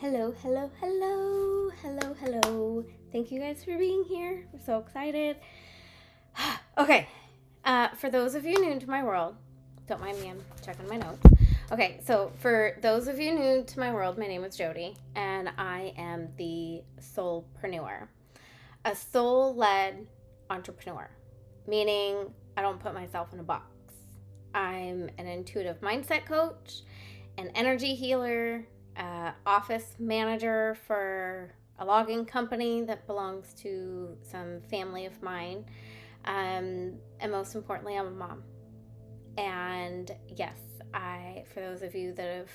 Hello, hello, hello, hello, hello. Thank you guys for being here. I'm so excited. Okay, for those of you new to my world, don't mind me, I'm checking my notes. Okay, so for those of you new to my world, my name is Jody, and I am the soulpreneur, a soul-led entrepreneur, meaning I don't put myself in a box. I'm an intuitive mindset coach, an energy healer, office manager for a logging company that belongs to some family of mine. And most importantly, I'm a mom. And yes, for those of you that have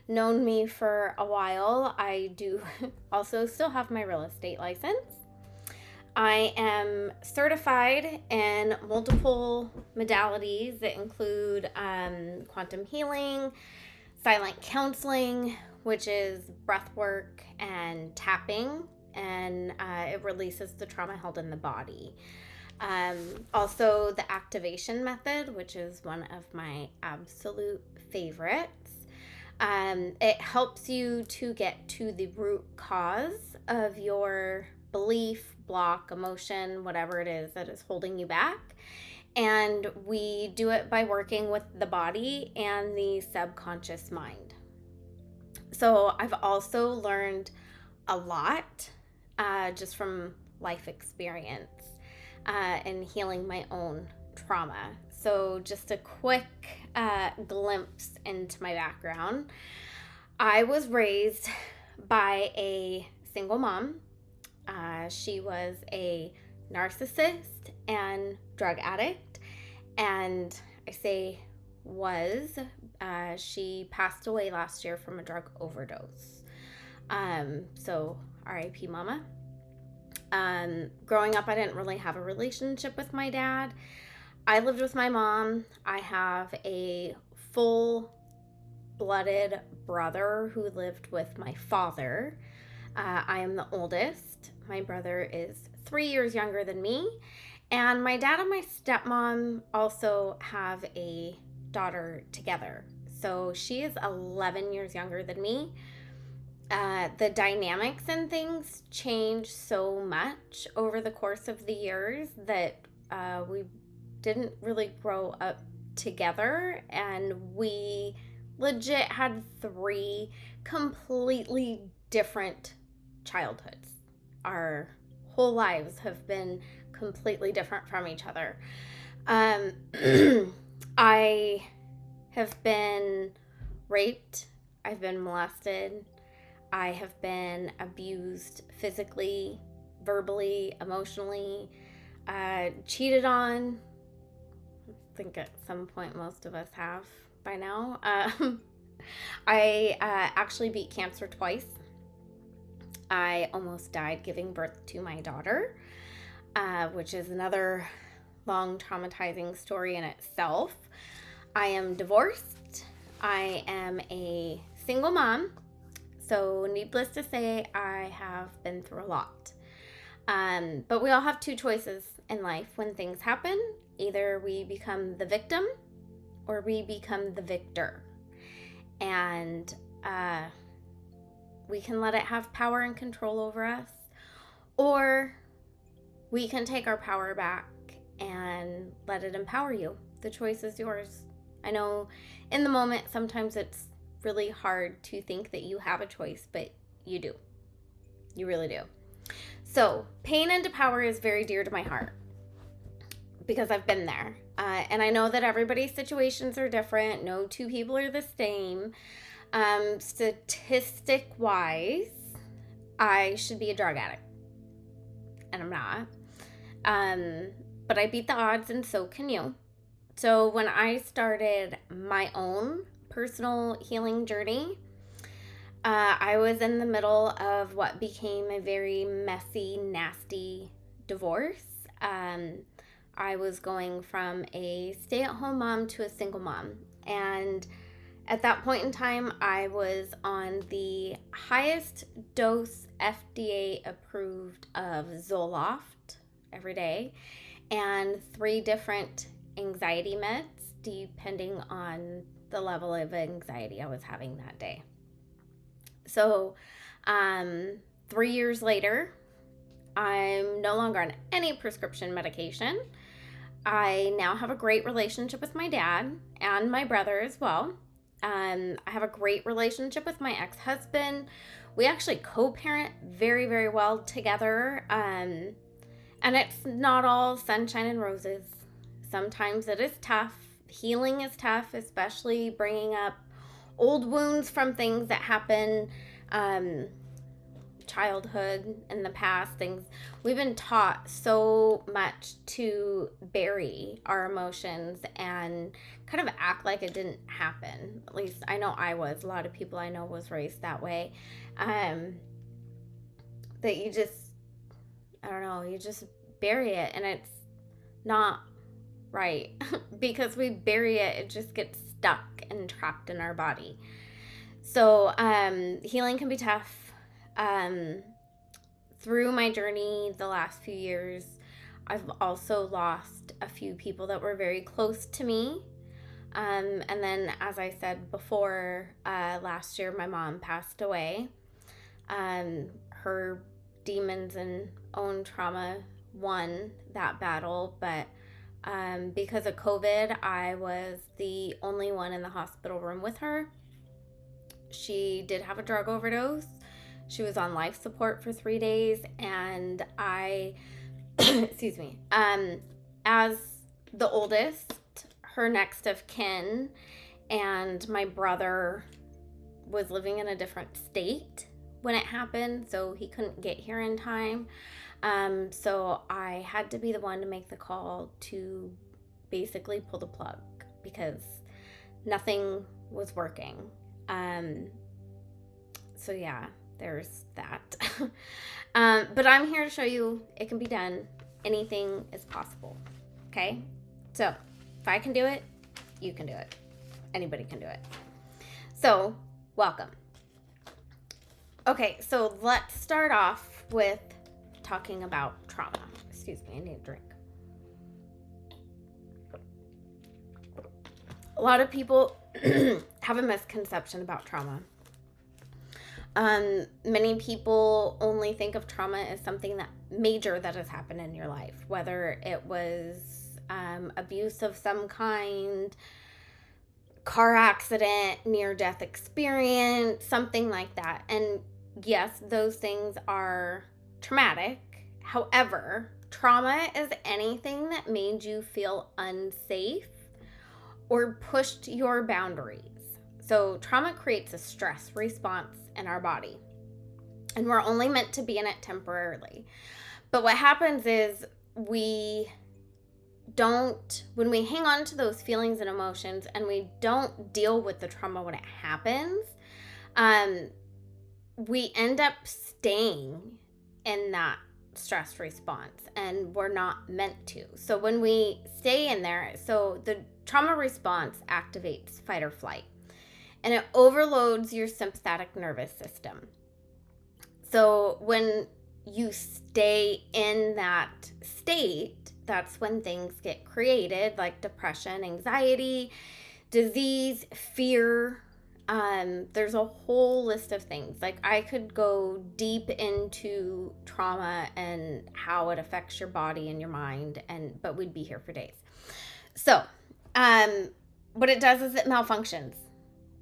known me for a while, I do also still have my real estate license. I am certified in multiple modalities that include quantum healing, silent counseling, which is breath work and tapping, and it releases the trauma held in the body. Also, the activation method, which is one of my absolute favorites. It helps you to get to the root cause of your belief, block, emotion, whatever it is that is holding you back. And we do it by working with the body and the subconscious mind. So I've also learned a lot just from life experience and healing my own trauma. So just a quick glimpse into my background. I was raised by a single mom. She was a narcissist and drug addict. And I say was, she passed away last year from a drug overdose. So RIP mama. Growing up, I didn't really have a relationship with my dad. I lived with my mom. I have a full-blooded brother who lived with my father. I am the oldest. My brother is 3 years younger than me. And my dad and my stepmom also have a daughter together. So she is 11 years younger than me. The dynamics and things change so much over the course of the years that we didn't really grow up together, and we legit had 3 completely different childhoods. Our whole lives have been completely different from each other. I have been raped. I've been molested. I have been abused physically, verbally, emotionally, cheated on. I think at some point most of us have by now. I actually beat cancer twice. I almost died giving birth to my daughter, which is another long traumatizing story in itself. I am divorced. I am a single mom. So needless to say, I have been through a lot. But we all have 2 choices in life when things happen. Either we become the victim or we become the victor. And we can let it have power and control over us, or we can take our power back and let it empower you. The choice is yours. I know in the moment sometimes it's really hard to think that you have a choice, but you do. You really do. So pain into power is very dear to my heart because I've been there. And I know that everybody's situations are different. No 2 people are the same. Statistic wise, I should be a drug addict, and I'm not. But I beat the odds, and so can you. So when I started my own personal healing journey, I was in the middle of what became a very messy, nasty divorce. I was going from a stay-at-home mom to a single mom, and at that point in time, I was on the highest dose FDA approved of Zoloft every day and 3 different anxiety meds depending on the level of anxiety I was having that day. So 3 years later, I'm no longer on any prescription medication. I now have a great relationship with my dad and my brother as well. I have a great relationship with my ex-husband. We actually co-parent very, very well together. And it's not all sunshine and roses. Sometimes it is tough. Healing is tough, especially bringing up old wounds from things that happen childhood in the past. Things we've been taught so much to bury our emotions and kind of act like it didn't happen. At least I know I was. A lot of people I know was raised that way. That you just, I don't know, you just bury it, and it's not right. Because we bury it, it just gets stuck and trapped in our body. So healing can be tough. Through my journey the last few years, I've also lost a few people that were very close to me. And then, as I said before, last year my mom passed away. Her demons and own trauma won that battle, but because of COVID, I was the only one in the hospital room with her. She did have a drug overdose. She was on life support for 3 days, and I, excuse me, as the oldest, her next of kin, and my brother was living in a different state when it happened, so he couldn't get here in time. So I had to be the one to make the call to basically pull the plug because nothing was working. So yeah, there's that. But I'm here to show you it can be done. Anything is possible. Okay? So if I can do it, you can do it. Anybody can do it. So welcome. Okay, so let's start off with talking about trauma. Excuse me, I need a drink. A lot of people have a misconception about trauma. Many people only think of trauma as something that major that has happened in your life, whether it was abuse of some kind, car accident, near-death experience, something like that. And yes, those things are traumatic. However, trauma is anything that made you feel unsafe or pushed your boundaries. So trauma creates a stress response in our body, and we're only meant to be in it temporarily. But what happens is when we hang on to those feelings and emotions and we don't deal with the trauma when it happens, we end up staying in that stress response, and we're not meant to. So when we stay in there, so the trauma response activates fight or flight, and it overloads your sympathetic nervous system. So when you stay in that state, that's when things get created, like depression, anxiety, disease, fear. There's a whole list of things. Like I could go deep into trauma and how it affects your body and your mind, but we'd be here for days. So, what it does is it malfunctions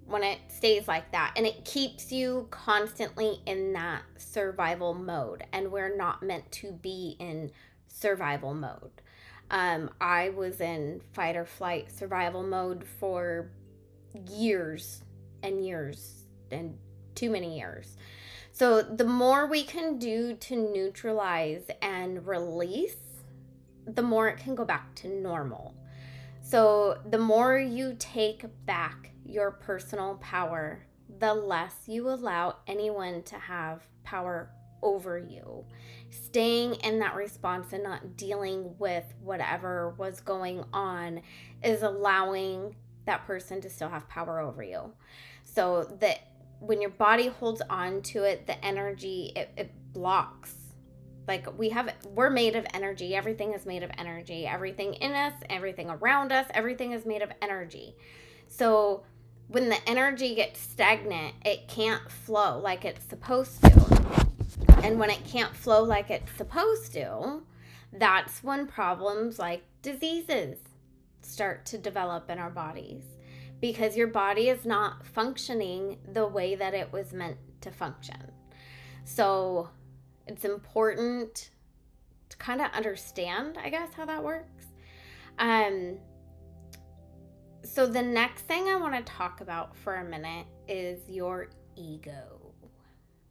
when it stays like that, and it keeps you constantly in that survival mode, and we're not meant to be in survival mode. I was in fight or flight survival mode for years and years, and too many years. So the more we can do to neutralize and release, the more it can go back to normal. So the more you take back your personal power, the less you allow anyone to have power over you. Staying in that response and not dealing with whatever was going on is allowing that person to still have power over you. So that when your body holds on to it, the energy, it blocks. Like we're made of energy. Everything is made of energy. Everything in us, everything around us, everything is made of energy. So when the energy gets stagnant, it can't flow like it's supposed to. And when it can't flow like it's supposed to, that's when problems like diseases start to develop in our bodies, because your body is not functioning the way that it was meant to function. So it's important to kind of understand, I guess, how that works. So the next thing I want to talk about for a minute is your ego.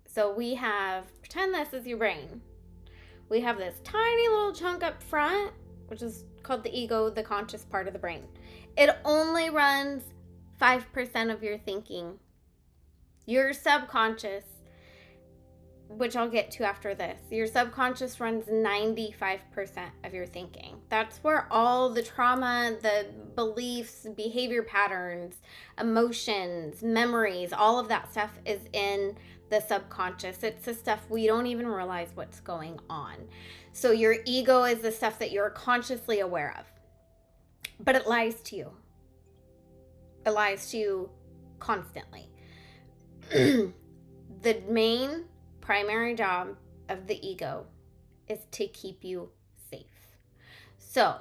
So we have, pretend this is your brain. We have this tiny little chunk up front, which is called the ego, the conscious part of the brain. It only runs 5% of your thinking. Your subconscious, which I'll get to after this, your subconscious runs 95% of your thinking. That's where all the trauma, the beliefs, behavior patterns, emotions, memories, all of that stuff is in the subconscious. It's the stuff we don't even realize what's going on. So your ego is the stuff that you're consciously aware of. But it lies to you. It lies to you constantly. The main primary job of the ego is to keep you safe. So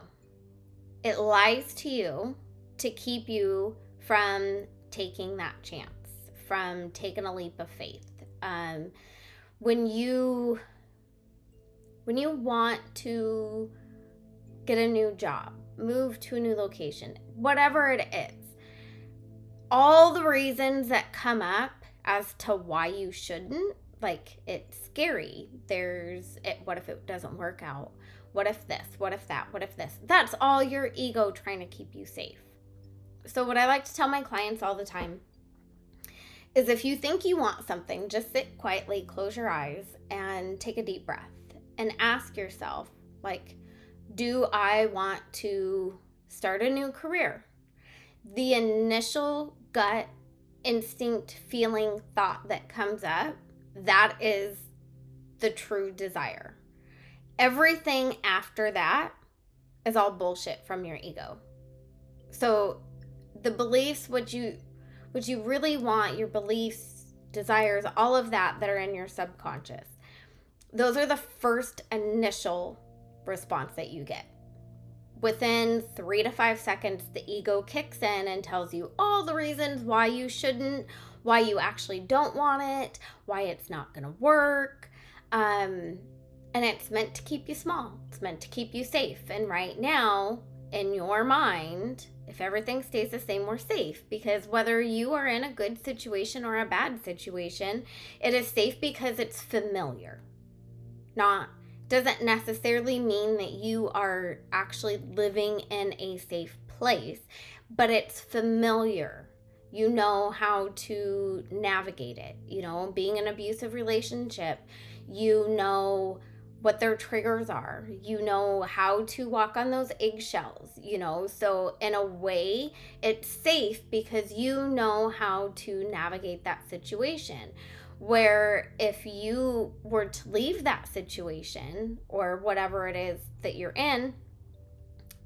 it lies to you to keep you from taking that chance, from taking a leap of faith. When you want to get a new job, move to a new location, whatever it is, all the reasons that come up as to why you shouldn't, like, it's scary. What if it doesn't work out? What if this? What if that? What if this? That's all your ego trying to keep you safe. So what I like to tell my clients all the time is, if you think you want something, just sit quietly, close your eyes, and take a deep breath and ask yourself, like, do I want to start a new career? The initial gut instinct, feeling, thought that comes up, that is the true desire. Everything after that is all bullshit from your ego. So the beliefs, what you really want, your beliefs, desires, all of that are in your subconscious, those are the first initial response that you get. Within 3 to 5 seconds, the ego kicks in and tells you all the reasons why you shouldn't, why you actually don't want it, why it's not going to work. And it's meant to keep you small. It's meant to keep you safe. And right now, in your mind, if everything stays the same, we're safe. Because whether you are in a good situation or a bad situation, it is safe because it's familiar. Doesn't necessarily mean that you are actually living in a safe place, but it's familiar. You know how to navigate it. You know, being in an abusive relationship, you know what their triggers are. You know how to walk on those eggshells, you know. So in a way, it's safe because you know how to navigate that situation. Where if you were to leave that situation or whatever it is that you're in,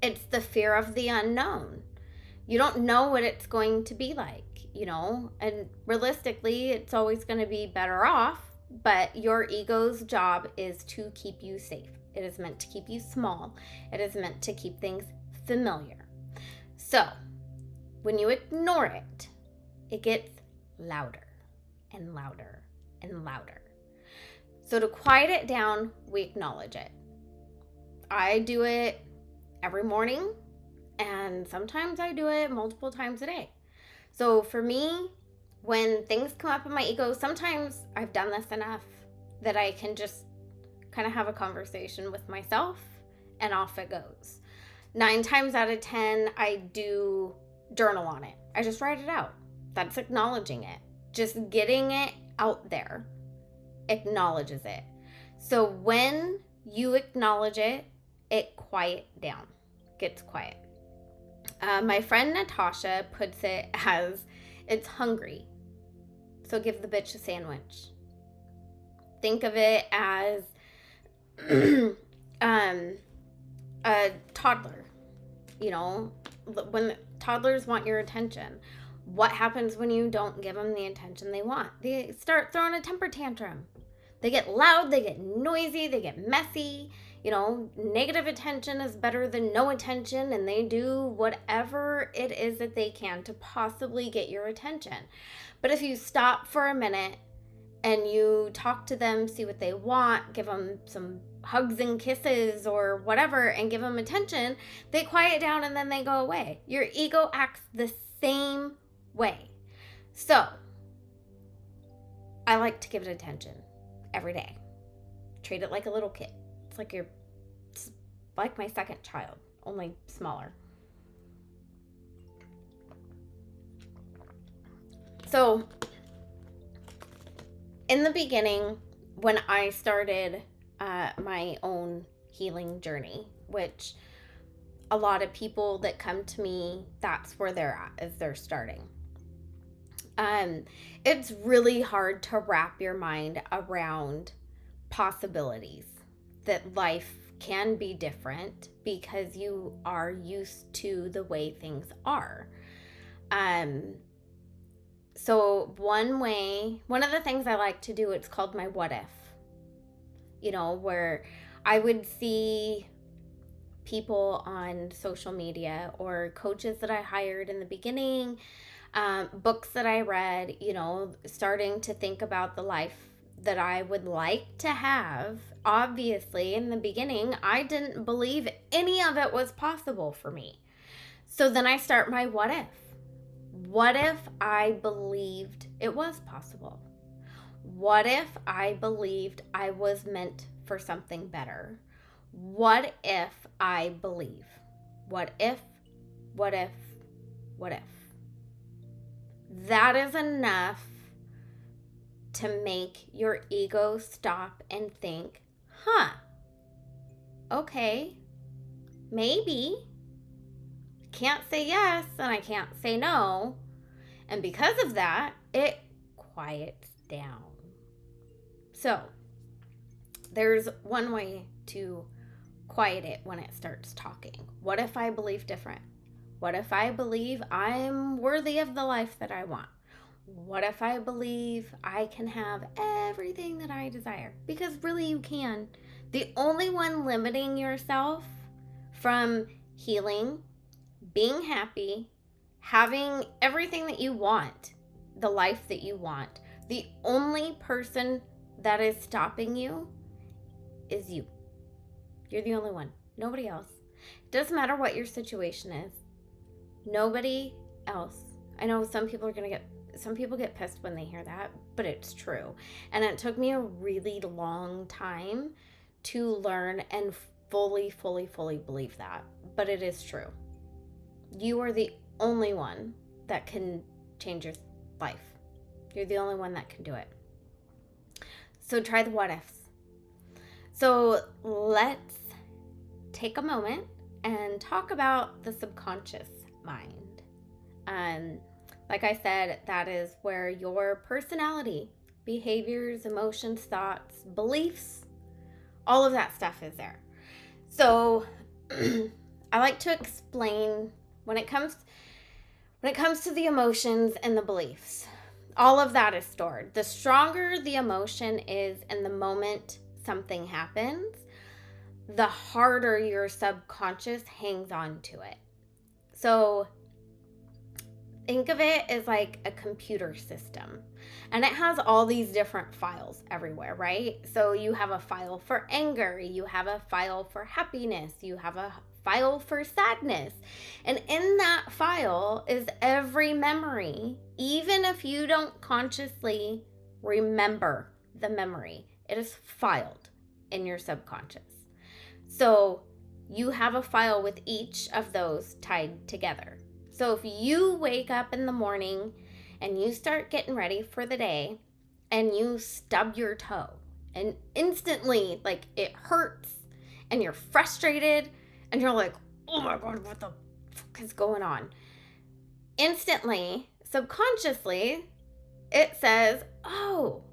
it's the fear of the unknown. You don't know what it's going to be like, you know, and realistically, it's always going to be better off, but your ego's job is to keep you safe. It is meant to keep you small. It is meant to keep things familiar. So when you ignore it, it gets louder and louder and louder. So to quiet it down, we acknowledge it. I do it every morning, and sometimes I do it multiple times a day. So for me, when things come up in my ego, sometimes I've done this enough that I can just kind of have a conversation with myself and off it goes. 9 times out of 10, I do journal on it. I just write it out. That's acknowledging it. Just getting it out there acknowledges it. So when you acknowledge it, it quiet down, gets quiet. My friend Natasha puts it as, it's hungry, so give the bitch a sandwich. Think of it as a toddler. You know, when toddlers want your attention, What happens when you don't give them the attention they want? They start throwing a temper tantrum. They get loud, they get noisy, they get messy. Negative attention is better than no attention, and they do whatever it is that they can to possibly get your attention. But if you stop for a minute and you talk to them, see what they want, give them some hugs and kisses or whatever, and give them attention, they quiet down and then they go away. Your ego acts the same way. So I like to give it attention every day. Treat it like a little kid. It's like my second child, only smaller. So in the beginning, when I started my own healing journey, which a lot of people that come to me, that's where they're at, is they're starting. It's really hard to wrap your mind around possibilities that life can be different because you are used to the way things are. So one of the things I like to do, it's called my what if, where I would see people on social media or coaches that I hired in the beginning, books that I read, starting to think about the life that I would like to have. Obviously, in the beginning, I didn't believe any of it was possible for me. So then I start my what if. What if I believed it was possible? What if I believed I was meant for something better? What if I believe? What if? What if? What if? That is enough to make your ego stop and think, okay, maybe. Can't say yes and I can't say no. And because of that, it quiets down. So there's one way to quiet it when it starts talking. What if I believe different? What if I believe I'm worthy of the life that I want? What if I believe I can have everything that I desire? Because really you can. The only one limiting yourself from healing, being happy, having everything that you want, the life that you want, the only person that is stopping you is you. You're the only one. Nobody else. It doesn't matter what your situation is. Nobody else. I know some people get pissed when they hear that, but it's true. And it took me a really long time to learn and fully believe that. But it is true. You are the only one that can change your life. You're the only one that can do it. So try the what ifs. So let's take a moment and talk about the subconscious mind. Like I said, that is where your personality, behaviors, emotions, thoughts, beliefs, all of that stuff is there. So I like to explain when it comes to the emotions and the beliefs, all of that is stored. The stronger the emotion is in the moment something happens, the harder your subconscious hangs on to it. So think of it as like a computer system, and it has all these different files everywhere, right? So you have a file for anger, you have a file for happiness, you have a file for sadness, and in that file is every memory, even if you don't consciously remember the memory, it is filed in your subconscious. So you have a file with each of those tied together. So if you wake up in the morning and you start getting ready for the day and you stub your toe and instantly like it hurts and you're frustrated and you're like, oh my God, what the fuck is going on? Instantly, subconsciously, it says, oh,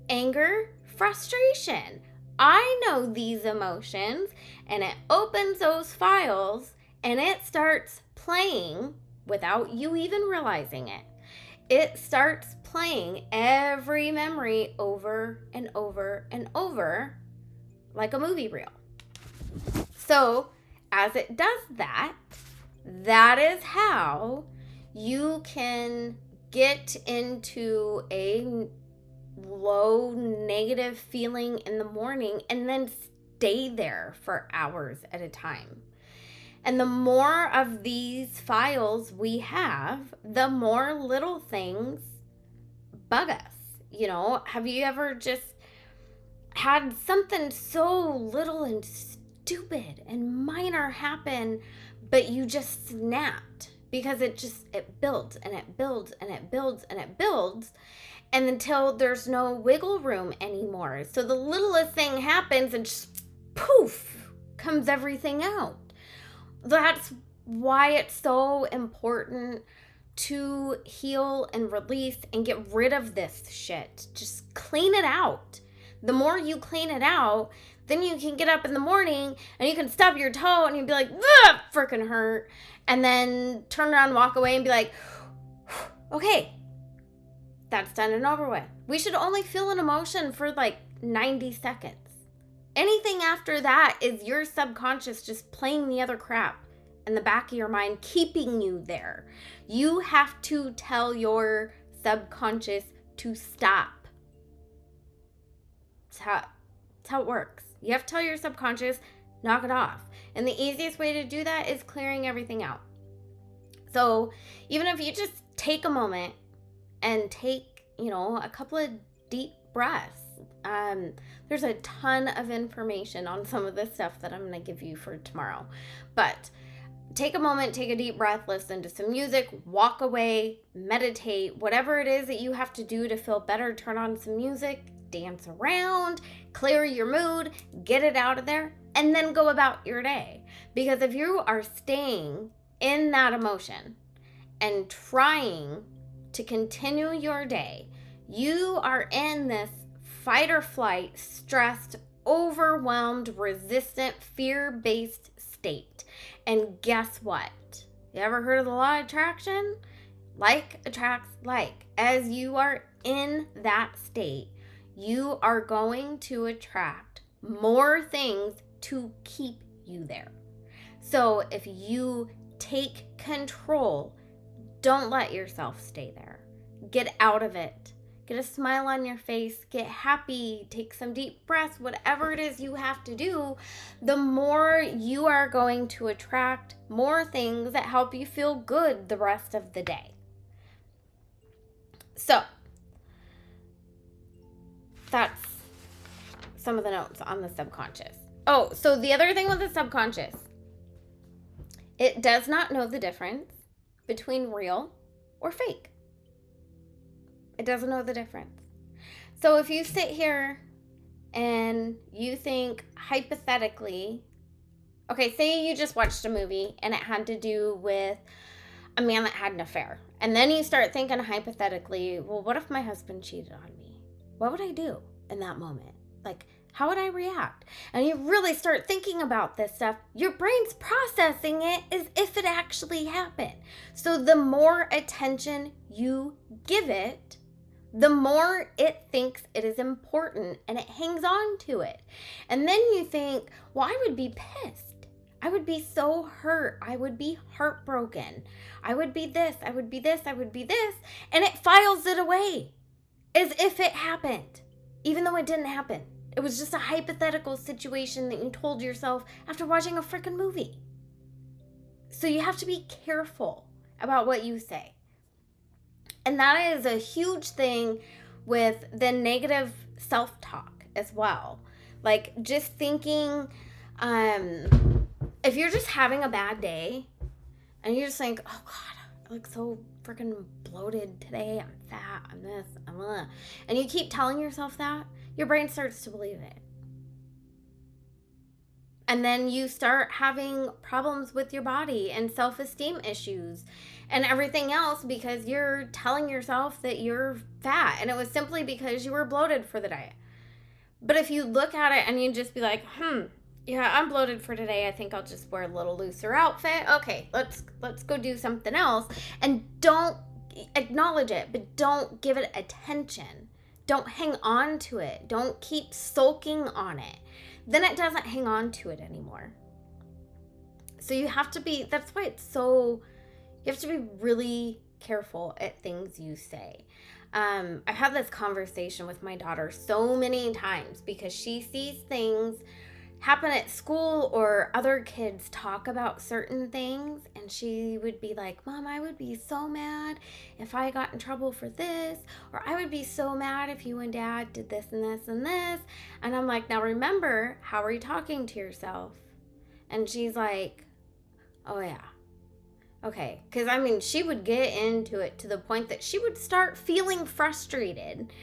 anger, frustration. I know these emotions, and it opens those files and it starts playing without you even realizing it. it starts playing every memory over and over and over like a movie reel. So as it does that, that is how you can get into a low negative feeling in the morning and then stay there for hours at a time. And the more of these files we have, the more little things bug us. You know, have you ever just had something so little and stupid and minor happen, but you just snapped because it builds and it builds and it builds and it builds, and until there's no wiggle room anymore. So the littlest thing happens and just poof comes everything out. That's why it's so important to heal and release and get rid of this shit. Just clean it out. The more you clean it out, then you can get up in the morning and you can stub your toe and you'd be like, ugh, freaking hurt. And then turn around and walk away and be like, okay, that's done and over with. We should only feel an emotion for like 90 seconds. Anything after that is your subconscious just playing the other crap in the back of your mind, keeping you there. You have to tell your subconscious to stop. That's how it works. You have to tell your subconscious, knock it off. And the easiest way to do that is clearing everything out. So even if you just take a moment and take, a couple of deep breaths. There's a ton of information on some of this stuff that I'm going to give you for tomorrow. But take a moment, take a deep breath, listen to some music, walk away, meditate, whatever it is that you have to do to feel better. Turn on some music, dance around, clear your mood, get it out of there, and then go about your day. Because if you are staying in that emotion and trying to continue your day, you are in this fight or flight, stressed, overwhelmed, resistant, fear-based state. And guess what? You ever heard of the law of attraction? Like attracts like. As you are in that state, you are going to attract more things to keep you there. So if you take control, don't let yourself stay there. Get out of it. Get a smile on your face, get happy, take some deep breaths, whatever it is you have to do, the more you are going to attract more things that help you feel good the rest of the day. So, that's some of the notes on the subconscious. Oh, so the other thing with the subconscious, it does not know the difference between real or fake. It doesn't know the difference. So if you sit here and you think hypothetically, okay, say you just watched a movie and it had to do with a man that had an affair. And then you start thinking hypothetically, well, what if my husband cheated on me? What would I do in that moment? Like, how would I react? And you really start thinking about this stuff. Your brain's processing it as if it actually happened. So the more attention you give it, the more it thinks it is important and it hangs on to it. And then you think, well, I would be pissed. I would be so hurt. I would be heartbroken. I would be this. I would be this. I would be this. And it files it away as if it happened, even though it didn't happen. It was just a hypothetical situation that you told yourself after watching a freaking movie. So you have to be careful about what you say. And that is a huge thing with the negative self-talk as well. Like just thinking, if you're just having a bad day and you just think, oh God, I look so freaking bloated today. I'm fat. I'm this. I'm that. And you keep telling yourself that, your brain starts to believe it. And then you start having problems with your body and self-esteem issues and everything else because you're telling yourself that you're fat and it was simply because you were bloated for the day. But if you look at it and you just be like, yeah, I'm bloated for today. I think I'll just wear a little looser outfit. Okay, let's go do something else. And don't acknowledge it, but don't give it attention. Don't hang on to it. Don't keep sulking on it. Then it doesn't hang on to it anymore. So you have to be, that's why it's so, you have to be really careful at things you say. I've had this conversation with my daughter so many times because she sees things happen at school or other kids talk about certain things, and she would be like, Mom, I would be so mad if I got in trouble for this, or I would be so mad if you and Dad did this and this and this. And I'm like, now remember, how are you talking to yourself? And she's like, oh yeah. Okay, because I mean, she would get into it to the point that she would start feeling frustrated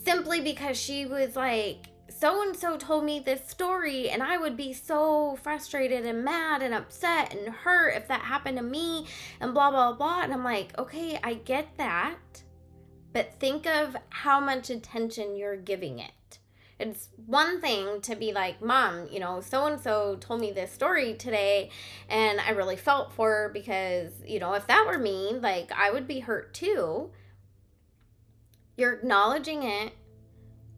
simply because she was like, so-and-so told me this story, and I would be so frustrated and mad and upset and hurt if that happened to me, and blah, blah, blah. And I'm like, okay, I get that, but think of how much attention you're giving it. It's one thing to be like, Mom, you know, so-and-so told me this story today, and I really felt for her because, you know, if that were me, like, I would be hurt too. You're acknowledging it.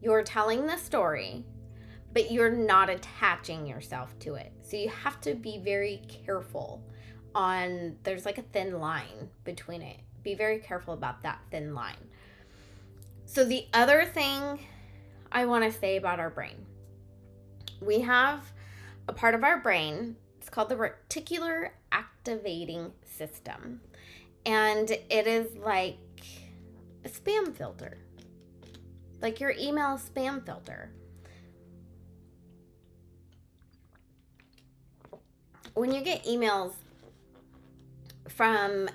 You're telling the story, but you're not attaching yourself to it. So you have to be very careful on, there's like a thin line between it. Be very careful about that thin line. So the other thing I want to say about our brain, we have a part of our brain, it's called the reticular activating system. And it is like a spam filter. Like your email spam filter. When you get emails from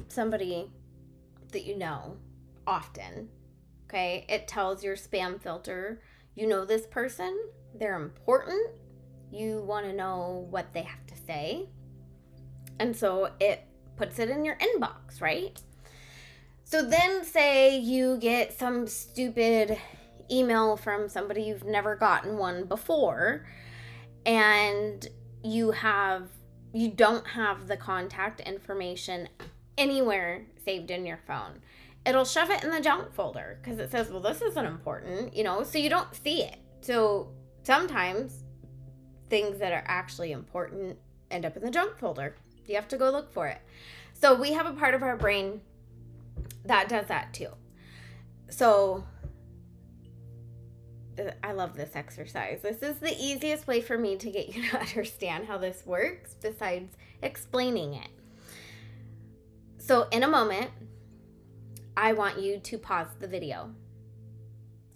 somebody that you know often, okay, it tells your spam filter, you know this person, they're important, you want to know what they have to say. And so it puts it in your inbox, right? So then say you get some stupid email from somebody you've never gotten one before, and you don't have the contact information anywhere saved in your phone. It'll shove it in the junk folder because it says, well, this isn't important, you know, so you don't see it. So sometimes things that are actually important end up in the junk folder. You have to go look for it. So we have a part of our brain that does that too. So I love this exercise. This is the easiest way for me to get you to understand how this works besides explaining it. So in a moment, I want you to pause the video.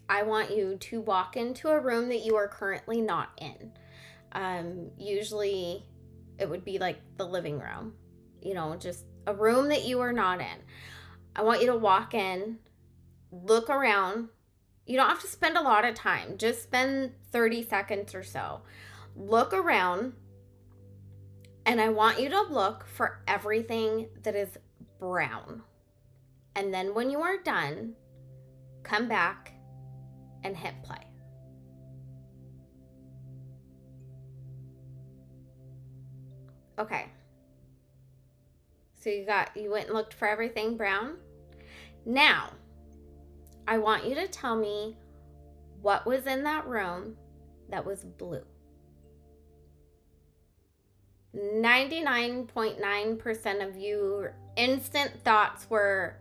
I want you to walk into a room that you are currently not in. Usually it would be like the living room, you know, just a room that you are not in. I want you to walk in, look around. You don't have to spend a lot of time. Just spend 30 seconds or so. Look around, and I want you to look for everything that is brown. And then when you are done, come back and hit play. Okay. So you went and looked for everything brown. Now, I want you to tell me what was in that room that was blue. 99.9% of your instant thoughts were,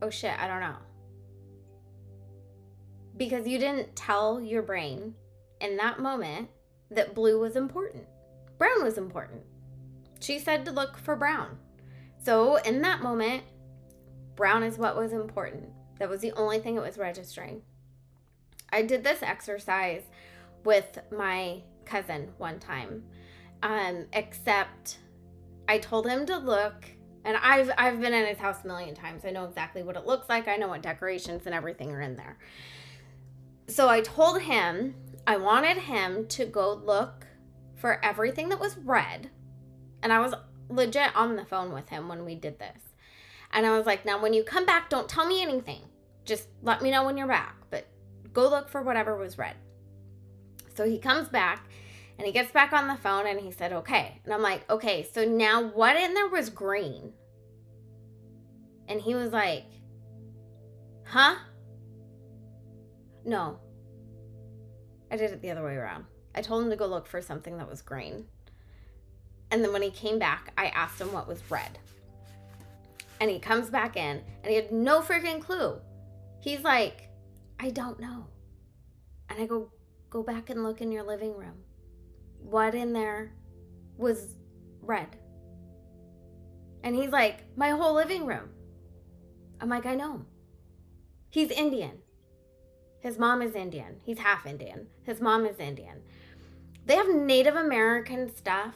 oh shit, I don't know. Because you didn't tell your brain in that moment that blue was important. Brown was important. She said to look for brown. So in that moment, brown is what was important. That was the only thing it was registering. I did this exercise with my cousin one time, except I told him to look, and I've been in his house a million times. I know exactly what it looks like. I know what decorations and everything are in there. So I told him I wanted him to go look for everything that was red, and I was legit on the phone with him when we did this. And I was like, now when you come back, don't tell me anything. Just let me know when you're back, but go look for whatever was red. So he comes back and he gets back on the phone and he said, okay. And I'm like, okay, so now what in there was green? And he was like, huh? No. I did it the other way around. I told him to go look for something that was green. And then when he came back, I asked him what was red. And he comes back in, and he had no freaking clue. He's like, I don't know. And I go back and look in your living room. What in there was red? And he's like, my whole living room. I'm like, I know. He's Indian. His mom is Indian. He's half Indian. His mom is Indian. They have Native American stuff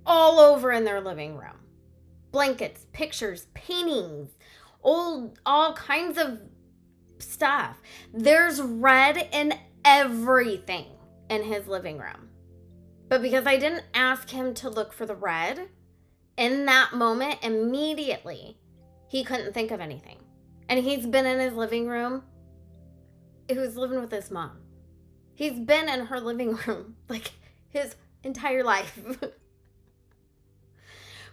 all over in their living room. Blankets, pictures, paintings, all kinds of stuff. There's red in everything in his living room. But because I didn't ask him to look for the red, in that moment, immediately, he couldn't think of anything. And he's been in his living room. He was living with his mom. He's been in her living room like his entire life.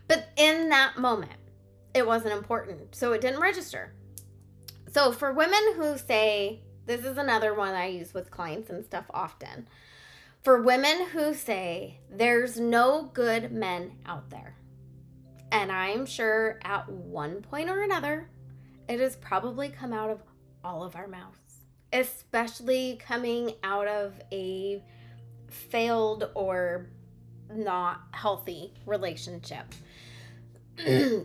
But in that moment, it wasn't important. So it didn't register. So for women who say, this is another one I use with clients and stuff often. For women who say, there's no good men out there. And I'm sure at one point or another, it has probably come out of all of our mouths. Especially coming out of a failed or not healthy relationship.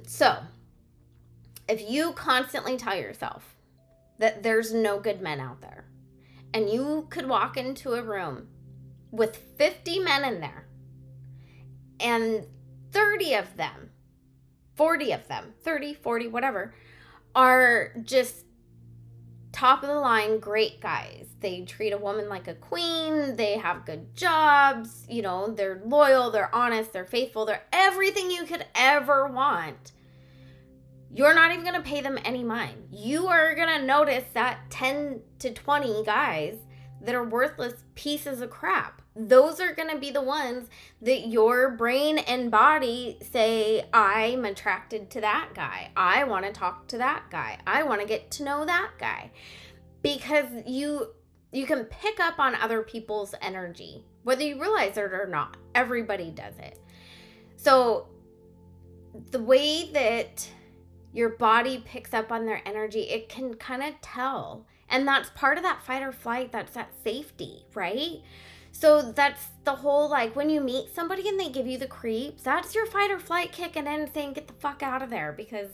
So, if you constantly tell yourself that there's no good men out there, and you could walk into a room with 50 men in there, and 30 of them, 40 of them, 30, 40, whatever, are just top of the line, great guys. They treat a woman like a queen. They have good jobs. You know, they're loyal, they're honest, they're faithful. They're everything you could ever want. You're not even going to pay them any mind. You are going to notice that 10 to 20 guys that are worthless pieces of crap. Those are going to be the ones that your brain and body say, I'm attracted to that guy. I want to talk to that guy. I want to get to know that guy. Because you can pick up on other people's energy, whether you realize it or not. Everybody does it. So the way that your body picks up on their energy, it can kind of tell. And that's part of that fight or flight. That's that safety, right? So that's the whole, like, when you meet somebody and they give you the creeps, that's your fight or flight kicking in and saying, get the fuck out of there because,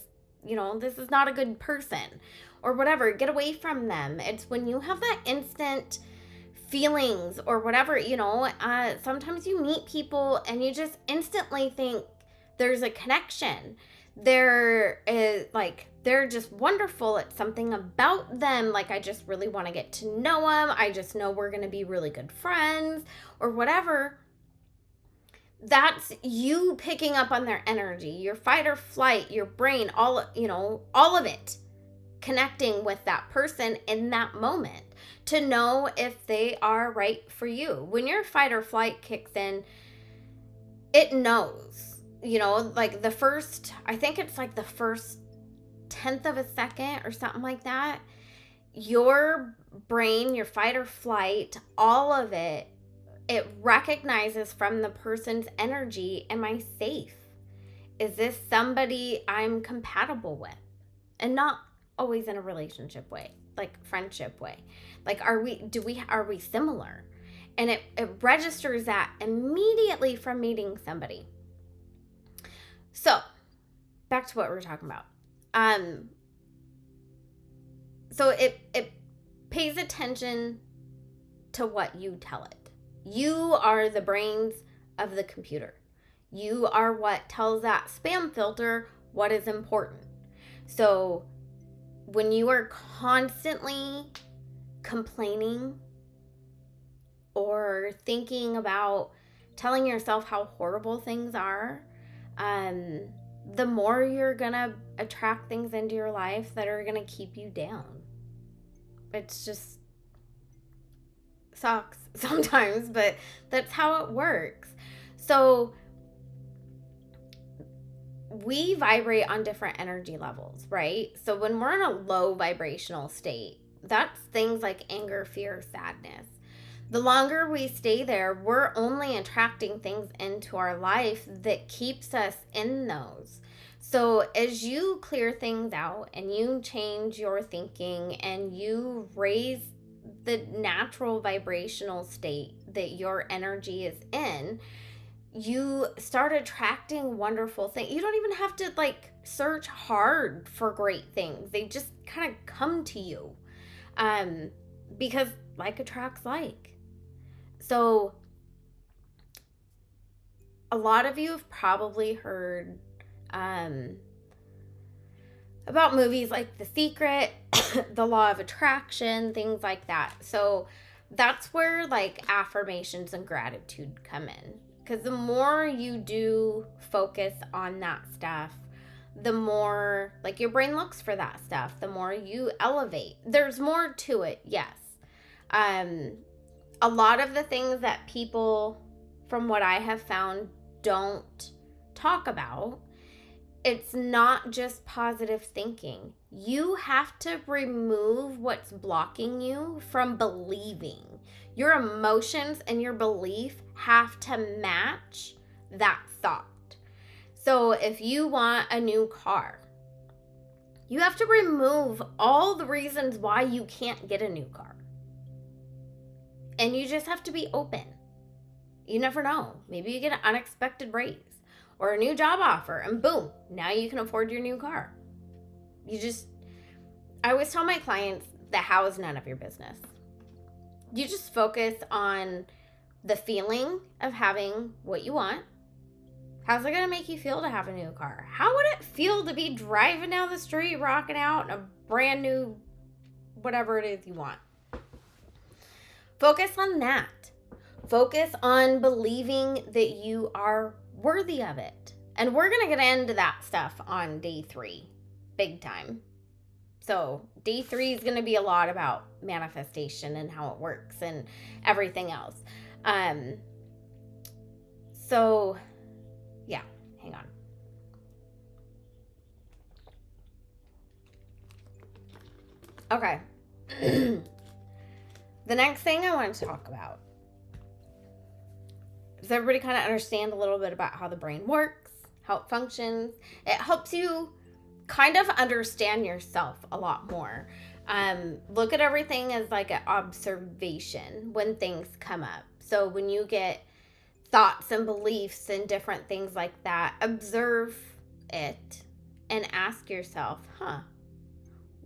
you know, this is not a good person or whatever. Get away from them. It's when you have that instant feelings or whatever, you know, sometimes you meet people and you just instantly think there's a connection. There is, like, they're just wonderful. It's something about them. Like, I just really want to get to know them. I just know we're going to be really good friends or whatever. That's you picking up on their energy, your fight or flight, your brain, all of it connecting with that person in that moment to know if they are right for you. When your fight or flight kicks in, it knows. You know, like I think it's like the first 10th of a second or something like that, your brain, your fight or flight, all of it recognizes from the person's energy, am I safe? Is this somebody I'm compatible with? And not always in a relationship way, like friendship way. Like, are we similar? And it registers that immediately from meeting somebody. So, back to what we were talking about. So it pays attention to what you tell it. You are the brains of the computer. You are what tells that spam filter what is important. So when you are constantly complaining or thinking about telling yourself how horrible things are, the more you're gonna attract things into your life that are gonna keep you down. It's just sucks sometimes, but that's how it works. So we vibrate on different energy levels, right? So when we're in a low vibrational state, that's things like anger, fear, sadness. The longer we stay there, we're only attracting things into our life that keeps us in those. So as you clear things out and you change your thinking and you raise the natural vibrational state that your energy is in, you start attracting wonderful things. You don't even have to like search hard for great things. They just kind of come to you. Because like attracts like. So a lot of you have probably heard about movies like The Secret, The Law of Attraction, things like that. So that's where like affirmations and gratitude come in. Because the more you do focus on that stuff, the more like your brain looks for that stuff, the more you elevate. There's more to it, yes. A lot of the things that people, from what I have found, don't talk about, it's not just positive thinking. You have to remove what's blocking you from believing. Your emotions and your belief have to match that thought. So if you want a new car, you have to remove all the reasons why you can't get a new car. And you just have to be open. You never know. Maybe you get an unexpected raise or a new job offer and boom, now you can afford your new car. I always tell my clients that how is none of your business. You just focus on the feeling of having what you want. How's it going to make you feel to have a new car? How would it feel to be driving down the street, rocking out in a brand new, whatever it is you want? Focus on that. Focus on believing that you are worthy of it. And we're going to get into that stuff on day 3, big time. So day 3 is going to be a lot about manifestation and how it works and everything else. So yeah, hang on. Okay. The next thing I want to talk about is everybody kind of understand a little bit about how the brain works, how it functions. It helps you kind of understand yourself a lot more. Look at everything as like an observation when things come up. So when you get thoughts and beliefs and different things like that, observe it and ask yourself,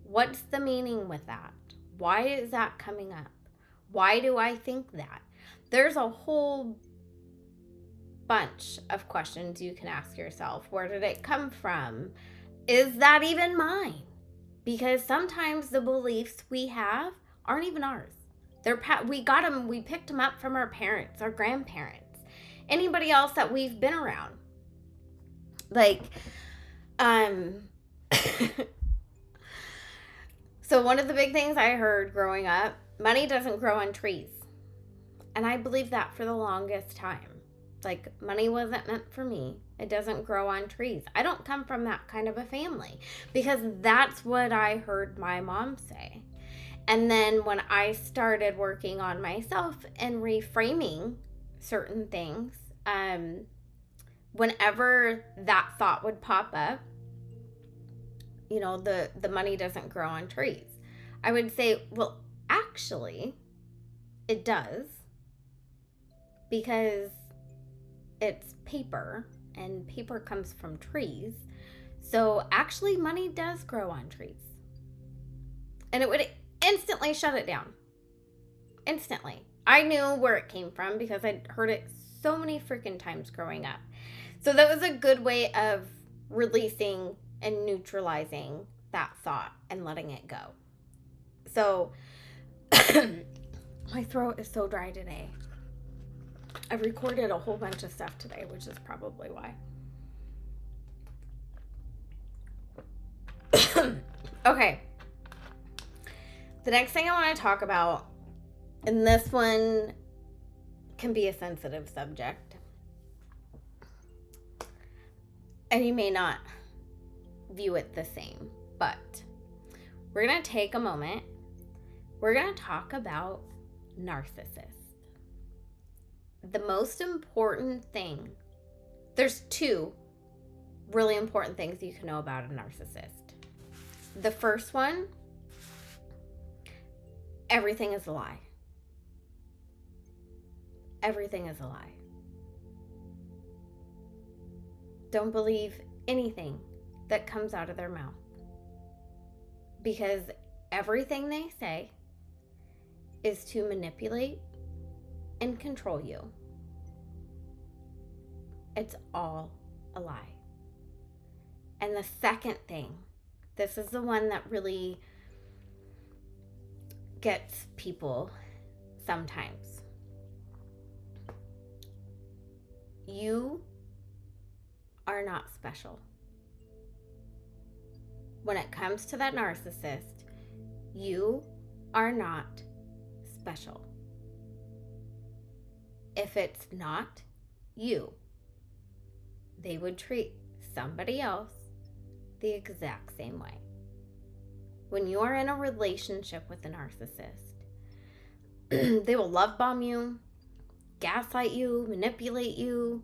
what's the meaning with that? Why is that coming up? Why do I think that? There's a whole bunch of questions you can ask yourself. Where did it come from? Is that even mine? Because sometimes the beliefs we have aren't even ours. We got them, we picked them up from our parents, our grandparents, anybody else that we've been around. Like, so one of the big things I heard growing up, money doesn't grow on trees. And I believed that for the longest time. Like, money wasn't meant for me. It doesn't grow on trees. I don't come from that kind of a family because that's what I heard my mom say. And then when I started working on myself and reframing certain things, whenever that thought would pop up, you know, the money doesn't grow on trees, I would say, well, actually, it does, because it's paper, and paper comes from trees. So actually, money does grow on trees. And it would instantly shut it down. Instantly. I knew where it came from because I'd heard it so many freaking times growing up. So that was a good way of releasing and neutralizing that thought and letting it go. So my throat is so dry today. I've recorded a whole bunch of stuff today, which is probably why. Okay. The next thing I want to talk about, and this one can be a sensitive subject. And you may not view it the same, but we're going to take a moment. We're going to talk about narcissists. The most important thing, there's two really important things you can know about a narcissist. The first one, everything is a lie. Everything is a lie. Don't believe anything that comes out of their mouth, because everything they say is to manipulate and control you. It's all a lie. And the second thing, this is the one that really gets people sometimes. You are not special. When it comes to that narcissist, you are not special. If it's not you, they would treat somebody else the exact same way. When you are in a relationship with a narcissist, they will love bomb you, gaslight you, manipulate you.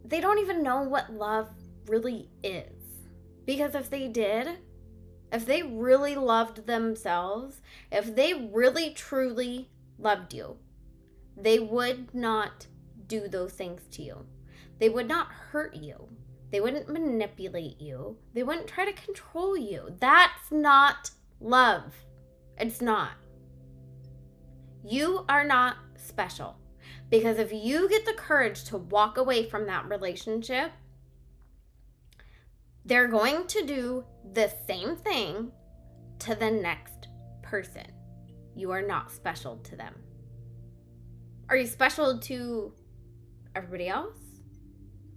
They don't even know what love really is. Because if they did, if they really loved themselves, if they really truly loved you, they would not do those things to you. They would not hurt you. They wouldn't manipulate you. They wouldn't try to control you. That's not love. It's not. You are not special. Because if you get the courage to walk away from that relationship, they're going to do the same thing to the next person. You are not special to them. Are you special to everybody else?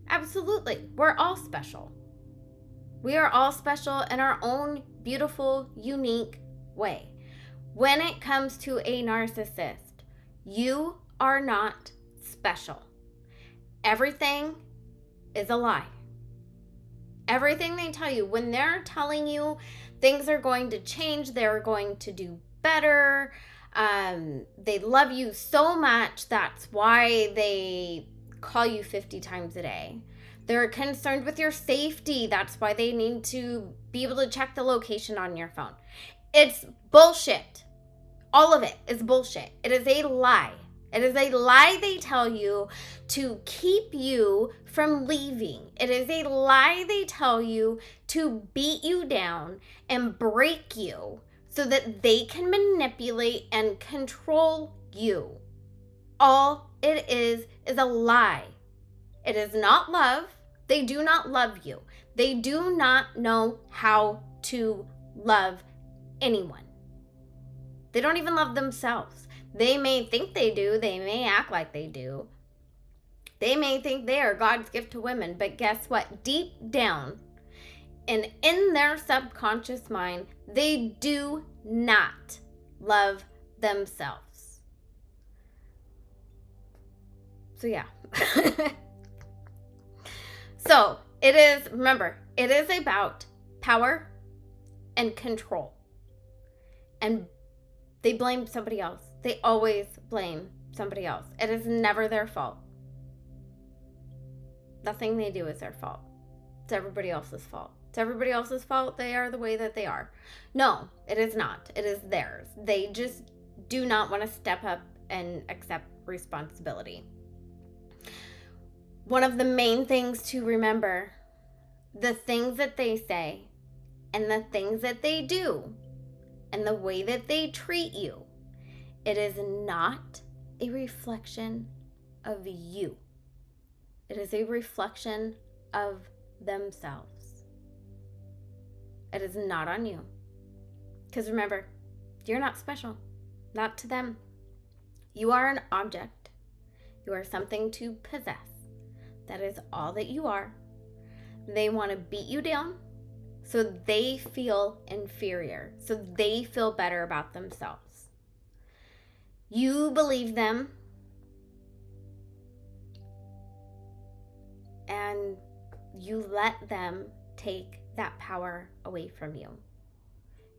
Absolutely. We're all special. We are all special in our own beautiful, unique way. When it comes to a narcissist, you are not special. Everything is a lie. Everything they tell you, when they're telling you things are going to change, they're going to do better, they love you so much, that's why they call you 50 times a day. They're concerned with your safety, that's why they need to be able to check the location on your phone. It's bullshit. All of it is bullshit. It is a lie. It is a lie they tell you to keep you from leaving. It is a lie they tell you to beat you down and break you so that they can manipulate and control you. All it is a lie. It is not love. They do not love you. They do not know how to love anyone. They don't even love themselves. They may think they do. They may act like they do. They may think they are God's gift to women. But guess what? Deep down and in their subconscious mind, they do not love themselves. So yeah. So it is, remember, it is about power and control. And they blame somebody else. They always blame somebody else. It is never their fault. Nothing they do is their fault. It's everybody else's fault. It's everybody else's fault. They are the way that they are. No, it is not. It is theirs. They just do not want to step up and accept responsibility. One of the main things to remember, the things that they say and the things that they do and the way that they treat you, it is not a reflection of you. It is a reflection of themselves. It is not on you. Because remember, you're not special. Not to them. You are an object. You are something to possess. That is all that you are. They want to beat you down so they feel inferior, so they feel better about themselves. You believe them, and you let them take that power away from you.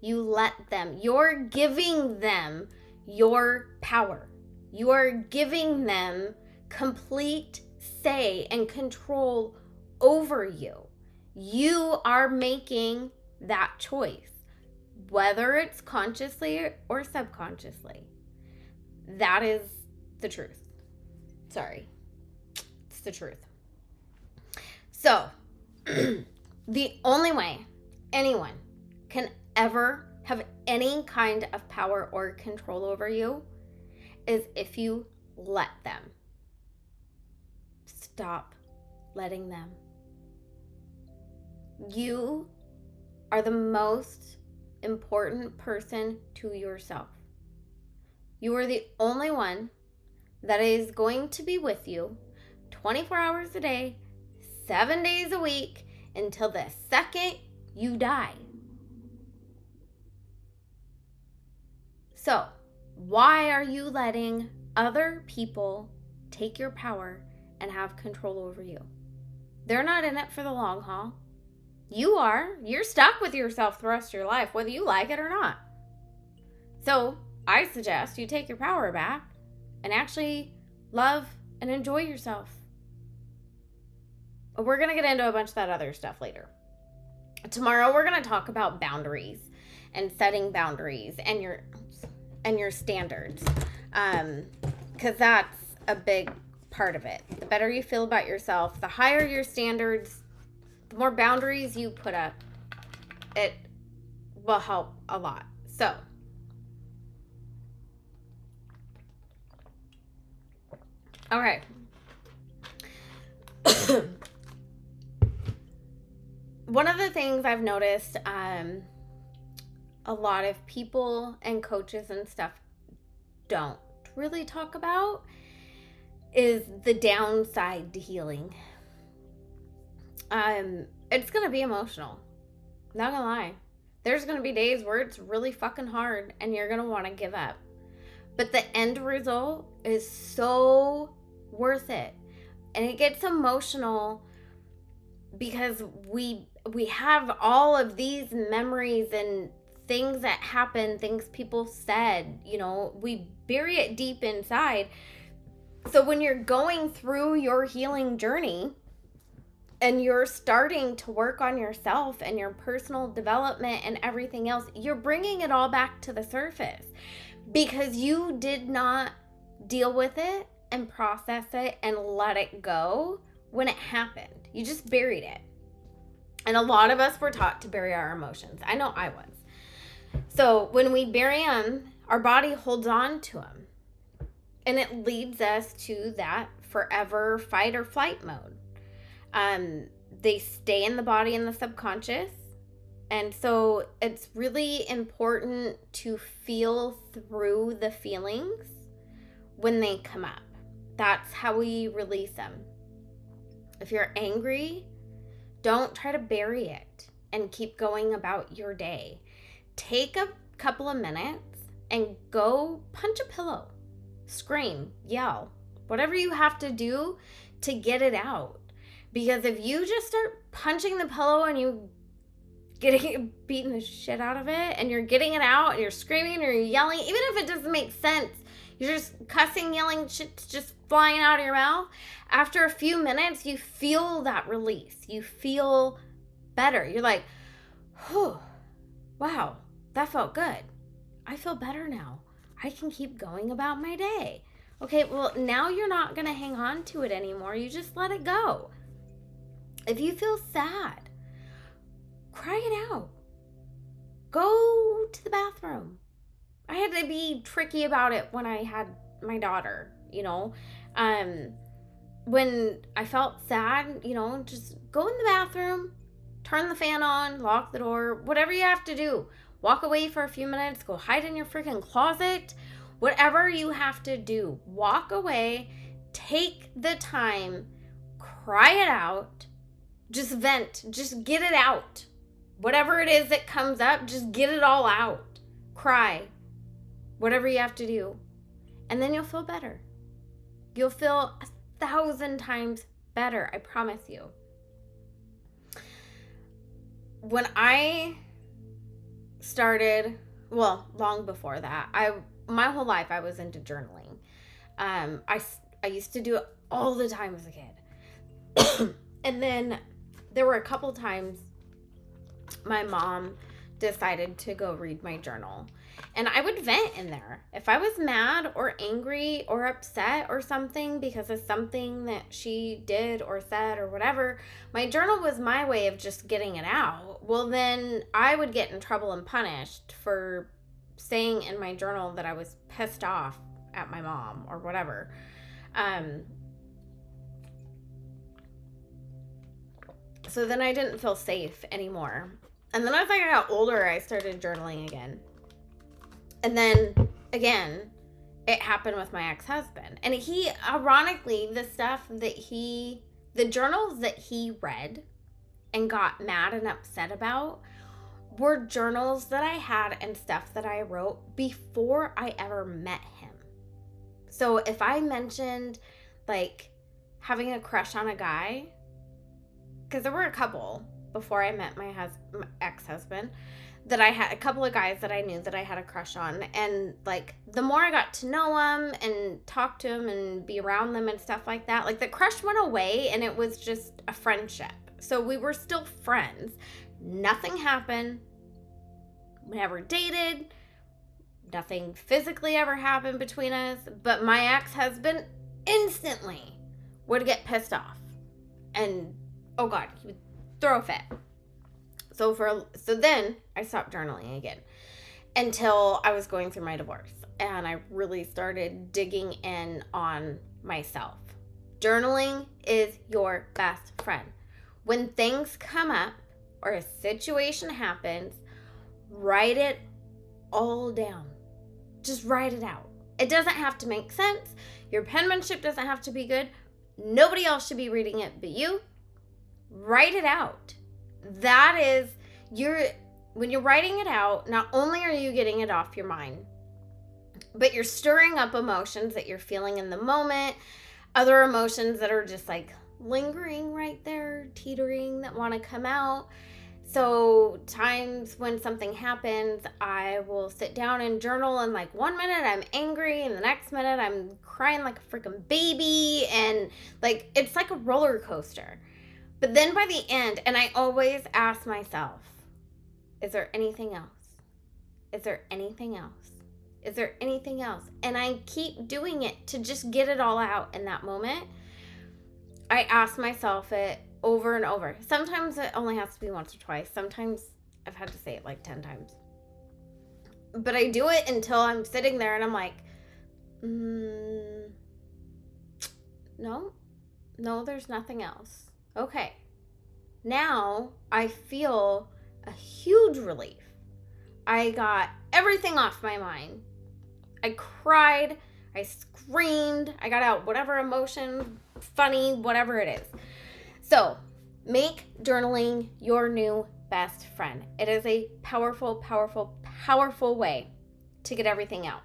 You let them. You're giving them your power. You are giving them complete say and control over you. You are making that choice, whether it's consciously or subconsciously. That is the truth. Sorry. It's the truth. So, the only way anyone can ever have any kind of power or control over you is if you let them. Stop letting them. You are the most important person to yourself. You are the only one that is going to be with you 24 hours a day, 7 days a week, until the second you die. So, why are you letting other people take your power and have control over you? They're not in it for the long haul. You are. You're stuck with yourself the rest of your life, whether you like it or not. So, I suggest you take your power back and actually love and enjoy yourself. We're going to get into a bunch of that other stuff later. Tomorrow, we're going to talk about boundaries and setting boundaries and your standards, because that's a big part of it. The better you feel about yourself, the higher your standards, the more boundaries you put up, it will help a lot. So, okay. One of the things I've noticed, a lot of people and coaches and stuff don't really talk about is the downside to healing. It's going to be emotional. Not going to lie. There's going to be days where it's really fucking hard and you're going to want to give up. But the end result is so worth it. And it gets emotional because we have all of these memories and things that happened, things people said, we bury it deep inside. So when you're going through your healing journey and you're starting to work on yourself and your personal development and everything else, you're bringing it all back to the surface because you did not deal with it and process it and let it go when it happened. You just buried it. And a lot of us were taught to bury our emotions. I know I was. So when we bury them, our body holds on to them. And it leads us to that forever fight or flight mode. They stay in the body and the subconscious. And so it's really important to feel through the feelings when they come up. That's how we release them. If you're angry, don't try to bury it and keep going about your day. Take a couple of minutes and go punch a pillow. Scream, yell, whatever you have to do to get it out. Because if you just start punching the pillow and you beating the shit out of it and you're getting it out and you're screaming and you're yelling, even if it doesn't make sense, you're just cussing, yelling, shit's just flying out of your mouth. After a few minutes, you feel that release. You feel better. You're like, oh, wow, that felt good. I feel better now. I can keep going about my day. Okay, well, now you're not going to hang on to it anymore. You just let it go. If you feel sad, cry it out. Go to the bathroom. I had to be tricky about it when I had my daughter, when I felt sad, just go in the bathroom, turn the fan on, lock the door, whatever you have to do. Walk away for a few minutes, go hide in your freaking closet, whatever you have to do. Walk away, take the time, cry it out, just vent, just get it out. Whatever it is that comes up, just get it all out. Cry, whatever you have to do. And then you'll feel better. You'll feel 1,000 times better, I promise you. when I started, well, long before that, my whole life I was into journaling. I used to do it all the time as a kid. And then there were a couple times my mom decided to go read my journal. And I would vent in there. If I was mad or angry or upset or something because of something that she did or said or whatever, my journal was my way of just getting it out. Well, then I would get in trouble and punished for saying in my journal that I was pissed off at my mom or whatever. So then I didn't feel safe anymore. And then as I got older, I started journaling again. And then, again, it happened with my ex-husband. And he, ironically, the journals that he read and got mad and upset about were journals that I had and stuff that I wrote before I ever met him. So if I mentioned, like, having a crush on a guy, because there were a couple before I met my ex-husband, that I had a couple of guys that I knew that I had a crush on. And, like, the more I got to know them and talk to them and be around them and stuff like that, like, the crush went away and it was just a friendship. So we were still friends. Nothing happened. We never dated. Nothing physically ever happened between us. But my ex-husband instantly would get pissed off. And, oh God, he would throw a fit. So then I stopped journaling again until I was going through my divorce, and I really started digging in on myself. Journaling is your best friend. When things come up or a situation happens, write it all down. Just write it out. It doesn't have to make sense. Your penmanship doesn't have to be good. Nobody else should be reading it but you. Write it out. That is, when you're writing it out, not only are you getting it off your mind, but you're stirring up emotions that you're feeling in the moment, other emotions that are just like lingering right there, teetering, that want to come out. So times when something happens, I will sit down and journal, and like 1 minute I'm angry and the next minute I'm crying like a freaking baby, and like it's like a roller coaster. But then by the end, and I always ask myself, is there anything else? Is there anything else? Is there anything else? And I keep doing it to just get it all out in that moment. I ask myself it over and over. Sometimes it only has to be once or twice. Sometimes I've had to say it like 10 times. But I do it until I'm sitting there and I'm like, no, there's nothing else. Okay, now I feel a huge relief. I got everything off my mind. I cried, I screamed, I got out whatever emotion, funny, whatever it is. So, make journaling your new best friend. It is a powerful, powerful, powerful way to get everything out.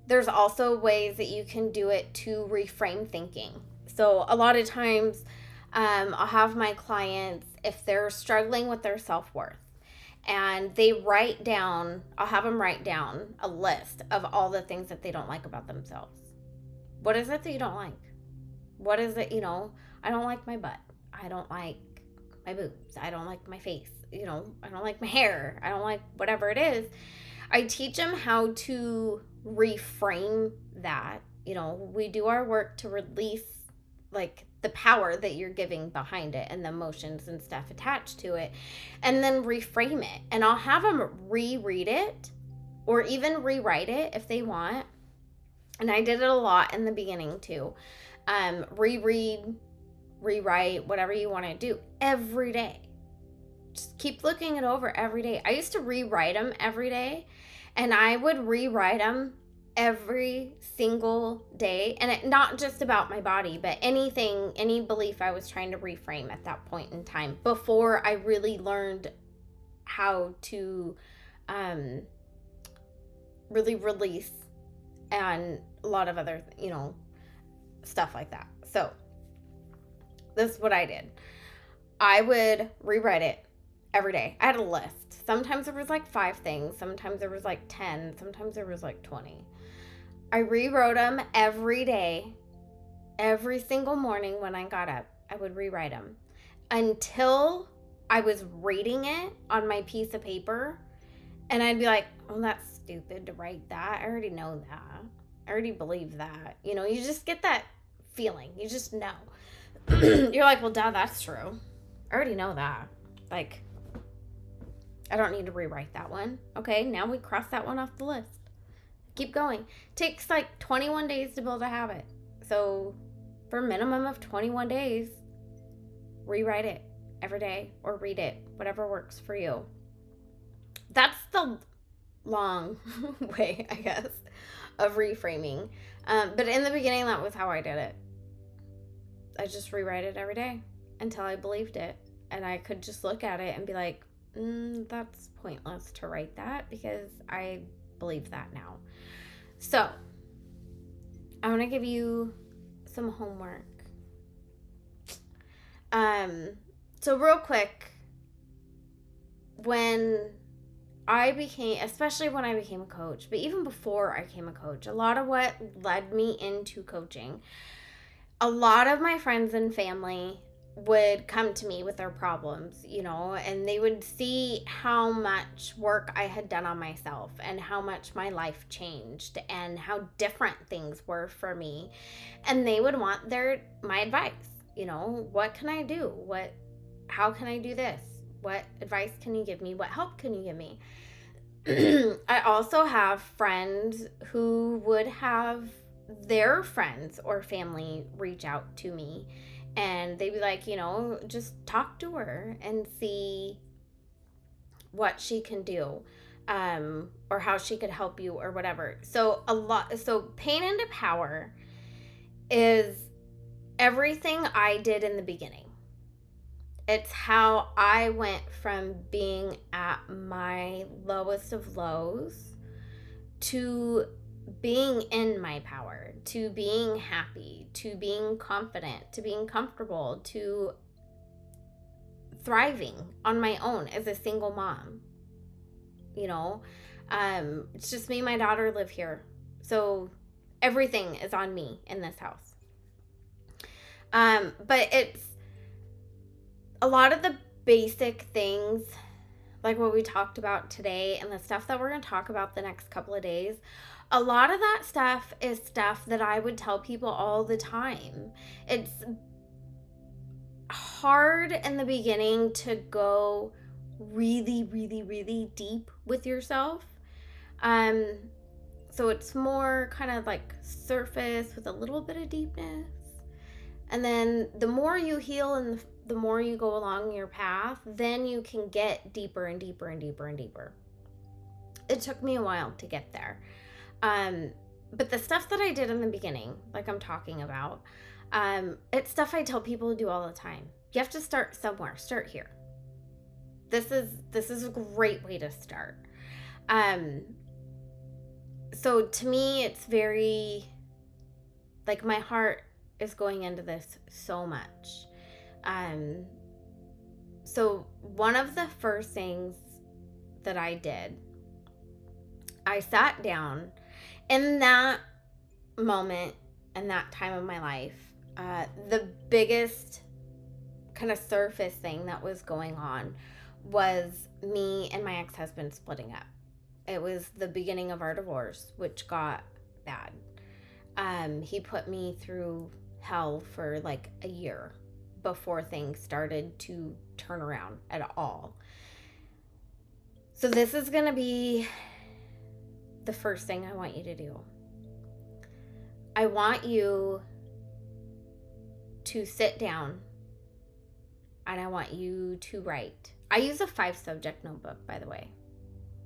There's also ways that you can do it to reframe thinking. So a lot of times I'll have my clients, if they're struggling with their self-worth, and I'll have them write down a list of all the things that they don't like about themselves. What is it that you don't like? What is it, I don't like my butt. I don't like my boobs. I don't like my face. I don't like my hair. I don't like whatever it is. I teach them how to reframe that. We do our work to release like the power that you're giving behind it and the emotions and stuff attached to it, and then reframe it. And I'll have them reread it or even rewrite it if they want. And I did it a lot in the beginning too. Reread, rewrite, whatever you want to do every day. Just keep looking it over every day. I used to rewrite them every day, and I would rewrite them every single day. And not just about my body, but any belief I was trying to reframe at that point in time before I really learned how to really release and a lot of other, stuff like that. So This is what I did. I would rewrite it every day. I had a list. Sometimes there was like 5 things. Sometimes there was like 10. Sometimes there was like 20. I rewrote them every day. Every single morning when I got up, I would rewrite them until I was reading it on my piece of paper. And I'd be like, oh, that's stupid to write that. I already know that. I already believe that. You know, you just get that feeling. You just know. You're like, well, duh, that's true. I already know that. Like, I don't need to rewrite that one. Okay, now we cross that one off the list. Keep going. Takes like 21 days to build a habit. So for a minimum of 21 days, rewrite it every day or read it, whatever works for you. That's the long way, I guess, of reframing. But in the beginning, that was how I did it. I just rewrite it every day until I believed it. And I could just look at it and be like, that's pointless to write that because I believe that now. So I want to give you some homework. So real quick, especially when I became a coach, but even before I became a coach, a lot of what led me into coaching, a lot of my friends and family would come to me with their problems, you know, and they would see how much work I had done on myself and how much my life changed and how different things were for me. And they would want my advice, you know, what can I do? How can I do this? What advice can you give me? What help can you give me? I also have friends who would have their friends or family reach out to me, and they'd be like, you know, just talk to her and see what she can do, or how she could help you or whatever. So Pain into Power is everything I did in the beginning. It's how I went from being at my lowest of lows to being in my power, to being happy, to being confident, to being comfortable, to thriving on my own as a single mom. You know, it's just me and my daughter live here. So everything is on me in this house. But it's a lot of the basic things, like what we talked about today and the stuff that we're going to talk about the next couple of days. A lot of that stuff is stuff that I would tell people all the time. It's hard in the beginning to go really, really, really deep with yourself. So it's more kind of like surface with a little bit of deepness. And then the more you heal and the more you go along your path, then you can get deeper and deeper and deeper and deeper. It took me a while to get there. But the stuff that I did in the beginning, like I'm talking about, it's stuff I tell people to do all the time. You have to start somewhere. Start here. This is a great way to start. So to me, it's very, like, my heart is going into this so much. So one of the first things that I did, I sat down in that moment, in that time of my life. The biggest kind of surface thing that was going on was me and my ex-husband splitting up. It was the beginning of our divorce, which got bad. He put me through hell for like a year before things started to turn around at all. So this is going to be the first thing I want you to do. I want you to sit down and I want you to write. I use a 5-subject notebook, by the way.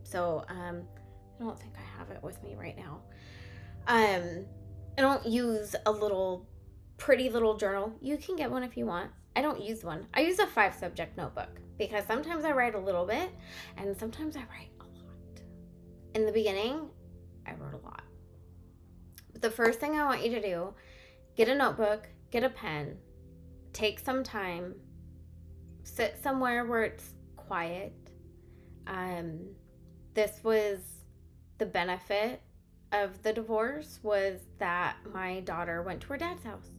So I don't think I have it with me right now. I don't use a pretty little journal. You can get one if you want. I don't use one. I use a 5-subject notebook because sometimes I write a little bit and sometimes I write a lot. In the beginning, I wrote a lot. But the first thing I want you to do, get a notebook, get a pen, take some time, sit somewhere where it's quiet. This was the benefit of the divorce, was that my daughter went to her dad's house.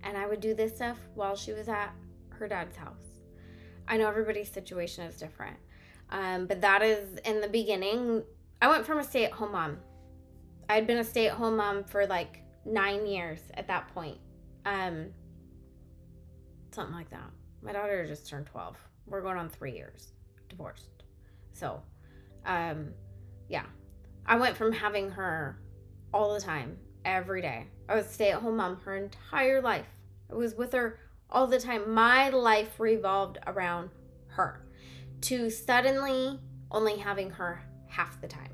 And I would do this stuff while she was at her dad's house. I know everybody's situation is different. But that is, in the beginning, I went from a stay-at-home mom. I'd been a stay-at-home mom for like 9 years at that point. Something like that. My daughter just turned 12. We're going on 3 years divorced. So, yeah. I went from having her all the time, every day. I was a stay-at-home mom her entire life. I was with her all the time. My life revolved around her, to suddenly only having her half the time.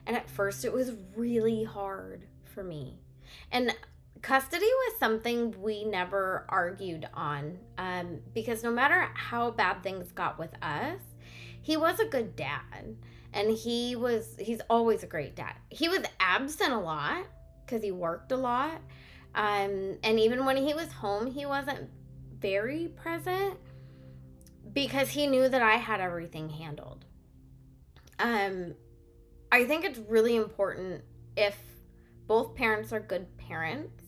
And at first it was really hard for me. And custody was something we never argued on, because no matter how bad things got with us, he was a good dad. And he's always a great dad. He was absent a lot because he worked a lot. And even when he was home, he wasn't very present because he knew that I had everything handled. I think it's really important, if both parents are good parents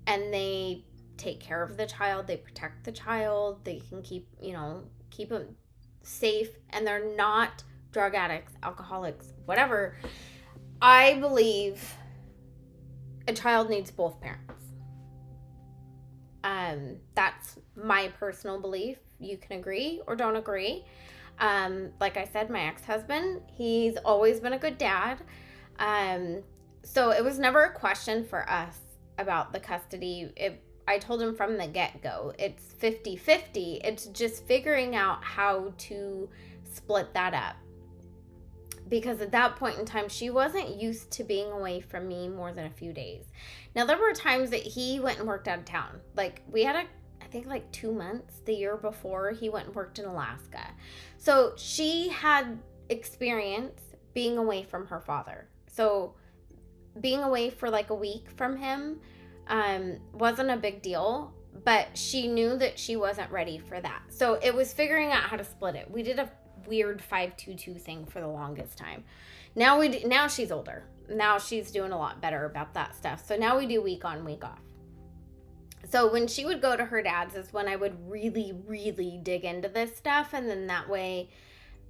and they take care of the child, they protect the child, they can keep them safe, and they're not drug addicts, alcoholics, whatever. I believe a child needs both parents. That's my personal belief. You can agree or don't agree. Like I said, my ex-husband, he's always been a good dad. So it was never a question for us about the custody. I told him from the get-go, it's 50-50. It's just figuring out how to split that up. Because at that point in time, she wasn't used to being away from me more than a few days. Now, there were times that he went and worked out of town. Like, we had I think 2 months the year before, he went and worked in Alaska. So she had experience being away from her father. So being away for a week from him wasn't a big deal, but she knew that she wasn't ready for that. So it was figuring out how to split it. We did a weird 5-2-2 thing for the longest time. Now she's older. Now she's doing a lot better about that stuff. So now we do week on, week off. So when she would go to her dad's is when I would really, really dig into this stuff. And then that way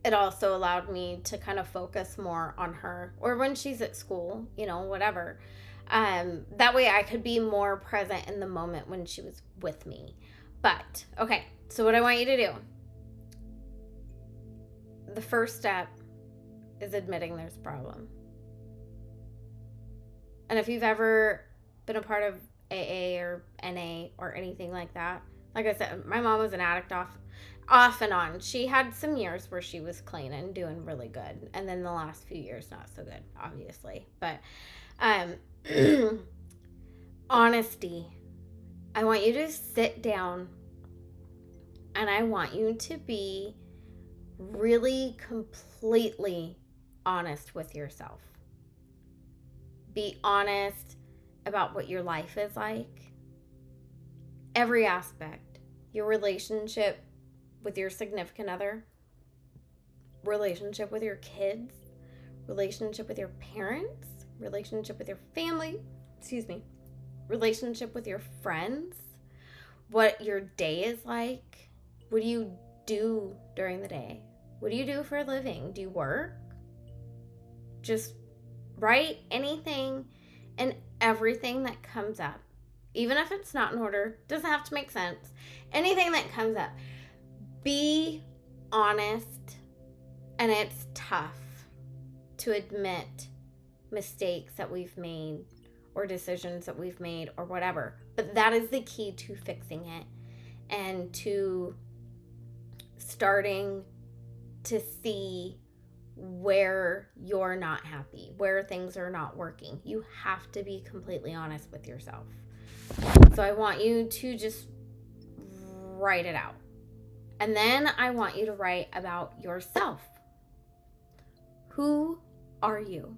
it also allowed me to kind of focus more on her, or when she's at school, whatever. That way I could be more present in the moment when she was with me. But, okay, so what I want you to do, the first step is admitting there's a problem. And if you've ever been a part of AA or NA or anything like that, like I said, my mom was an addict off and on. She had some years where she was clean and doing really good. And then the last few years, not so good, obviously. But honesty. I want you to sit down and I want you to be really completely honest with yourself. Be honest about what your life is like. Every aspect. Your relationship with your significant other. Relationship with your kids. Relationship with your parents. Relationship with your family. Relationship with your friends. What your day is like. What do you do during the day? What do you do for a living? Do you work? Just write anything and everything that comes up. Even if it's not in order, doesn't have to make sense. Anything that comes up. Be honest. And it's tough to admit mistakes that we've made or decisions that we've made or whatever. But that is the key to fixing it and to starting to see where you're not happy, where things are not working. You have to be completely honest with yourself. So I want you to just write it out. And then I want you to write about yourself. Who are you?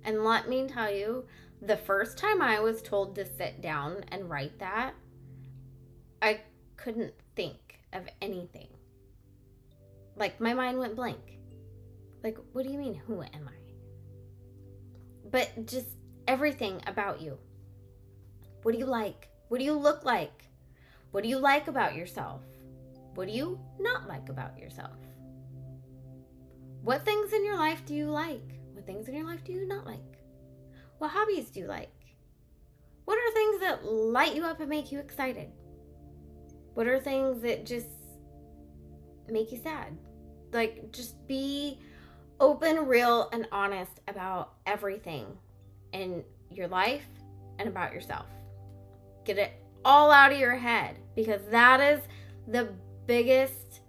And let me tell you, the first time I was told to sit down and write that, I couldn't think of anything. Like, my mind went blank. Like, what do you mean, who am I? But just everything about you. What do you like? What do you look like? What do you like about yourself? What do you not like about yourself? What things in your life do you like? What things in your life do you not like? What hobbies do you like? What are things that light you up and make you excited? What are things that just make you sad? Like, just be open, real, and honest about everything in your life and about yourself. Get it all out of your head, because that is the biggest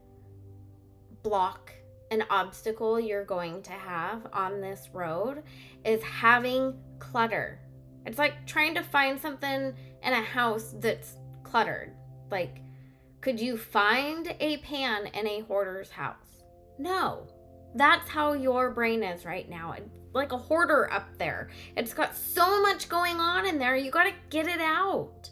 block and obstacle you're going to have on this road, is having clutter. It's like trying to find something in a house that's cluttered. Like, could you find a pan in a hoarder's house? No. That's how your brain is right now. It's like a hoarder up there. It's got so much going on in there. You got to get it out.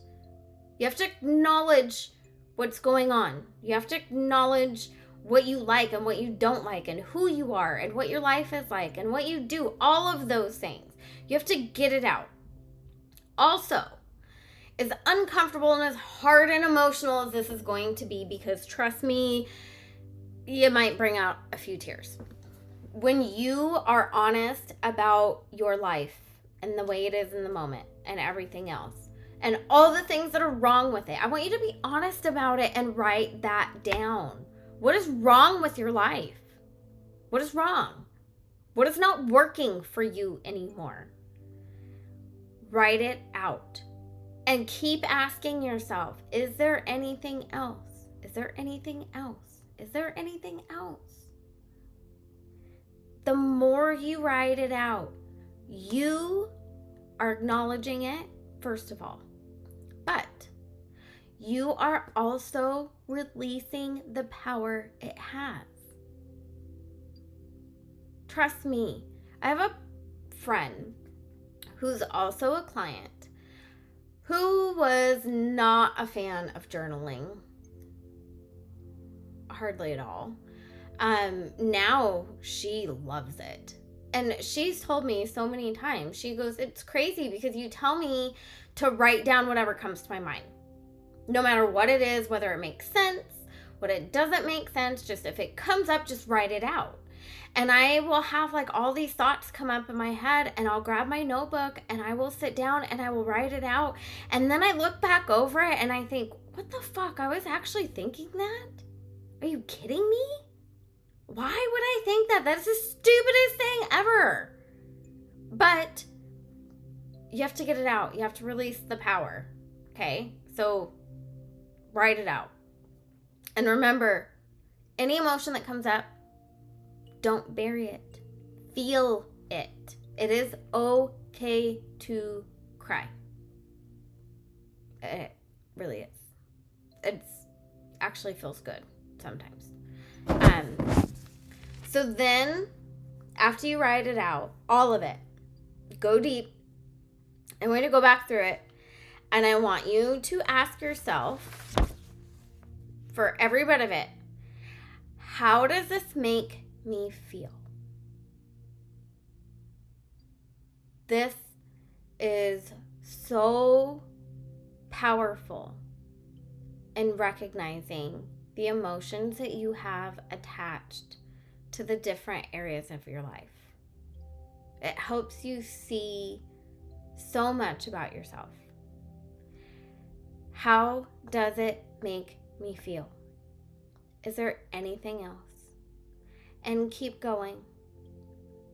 You have to acknowledge what's going on. You have to acknowledge what you like and what you don't like, and who you are, and what your life is like, and what you do. All of those things. You have to get it out. Also, as uncomfortable and as hard and emotional as this is going to be, because trust me, you might bring out a few tears. When you are honest about your life and the way it is in the moment and everything else and all the things that are wrong with it, I want you to be honest about it and write that down. What is wrong with your life? What is wrong? What is not working for you anymore? Write it out. And keep asking yourself, is there anything else? Is there anything else? Is there anything else? The more you write it out, you are acknowledging it, first of all. But you are also releasing the power it has. Trust me, I have a friend who's also a client who was not a fan of journaling. Hardly at all. Now she loves it. And she's told me so many times, she goes, it's crazy because you tell me to write down whatever comes to my mind. No matter what it is, whether it makes sense, what it doesn't make sense, just if it comes up, just write it out. And I will have like all these thoughts come up in my head, and I'll grab my notebook and I will sit down and I will write it out. And then I look back over it and I think, what the fuck? I was actually thinking that? Are you kidding me? Why would I think that? That's the stupidest thing ever. But you have to get it out. You have to release the power. Okay? So write it out. And remember, any emotion that comes up, don't bury it. Feel it. It is okay to cry. It really is. It actually feels good sometimes. So then, after you write it out, all of it, go deep. I'm going to go back through it. And I want you to ask yourself, for every bit of it, how does this make me feel? This is so powerful in recognizing the emotions that you have attached to the different areas of your life. It helps you see so much about yourself. How does it make me feel? Is there anything else? And keep going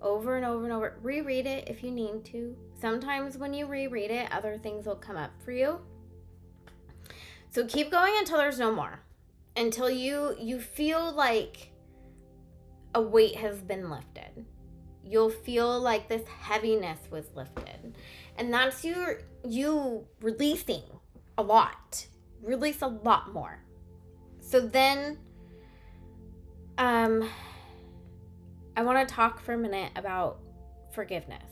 over and over and over. Reread it if you need to. Sometimes when you reread it, other things will come up for you. So keep going until there's no more. Until you feel like a weight has been lifted. You'll feel like this heaviness was lifted. And that's you releasing a lot. Release a lot more. So then I want to talk for a minute about forgiveness,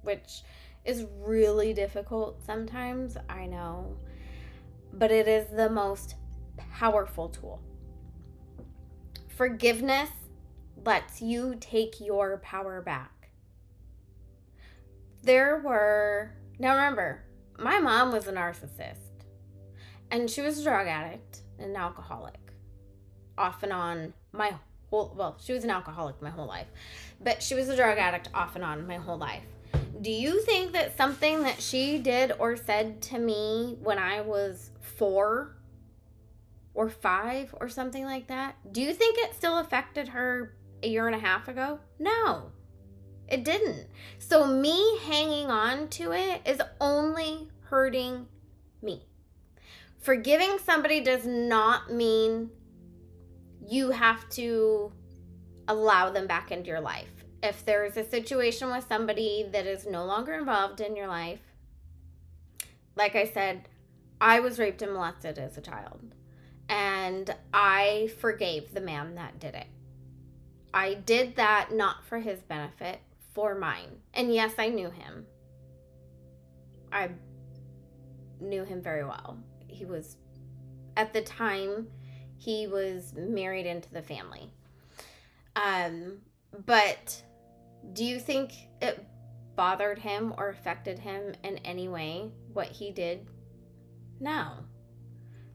which is really difficult sometimes, I know. but it is the most powerful tool. Forgiveness lets you take your power back. Now remember, my mom was a narcissist, and she was a drug addict and an alcoholic, off and on she was an alcoholic my whole life, but she was a drug addict off and on my whole life. Do you think that something that she did or said to me when I was 4 or 5 or something like that, do you think it still affected her a year and a half ago? No, it didn't. So me hanging on to it is only hurting me. Forgiving somebody does not mean you have to allow them back into your life. If there's a situation with somebody that is no longer involved in your life, like I said, I was raped and molested as a child, and I forgave the man that did it. I did that not for his benefit, for mine. And yes, I knew him. I knew him very well. At the time, he was married into the family. But do you think it bothered him or affected him in any way, what he did? No.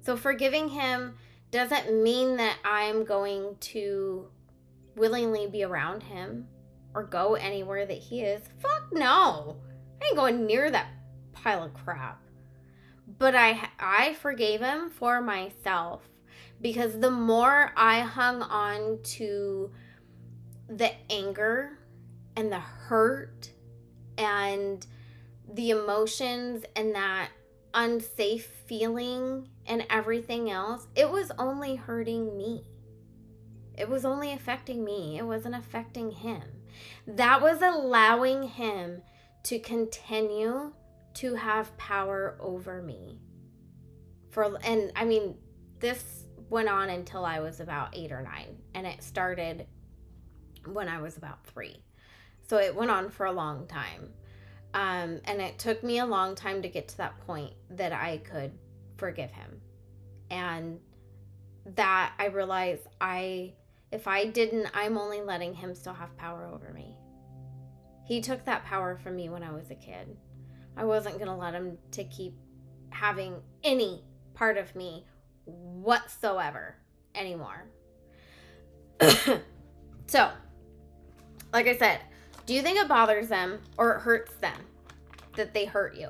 So forgiving him doesn't mean that I'm going to willingly be around him or go anywhere that he is. Fuck no. I ain't going near that pile of crap. But I forgave him for myself, because the more I hung on to the anger and the hurt and the emotions and that unsafe feeling and everything else, it was only hurting me. It was only affecting me. It wasn't affecting him. That was allowing him to continue to have power over me. This went on until I was about 8 or 9, and it started when I was about 3. So it went on for a long time. And it took me a long time to get to that point that I could forgive him. And that I realized if I didn't, I'm only letting him still have power over me. He took that power from me when I was a kid. I wasn't going to let him to keep having any part of me whatsoever anymore. So, like I said, do you think it bothers them or it hurts them that they hurt you?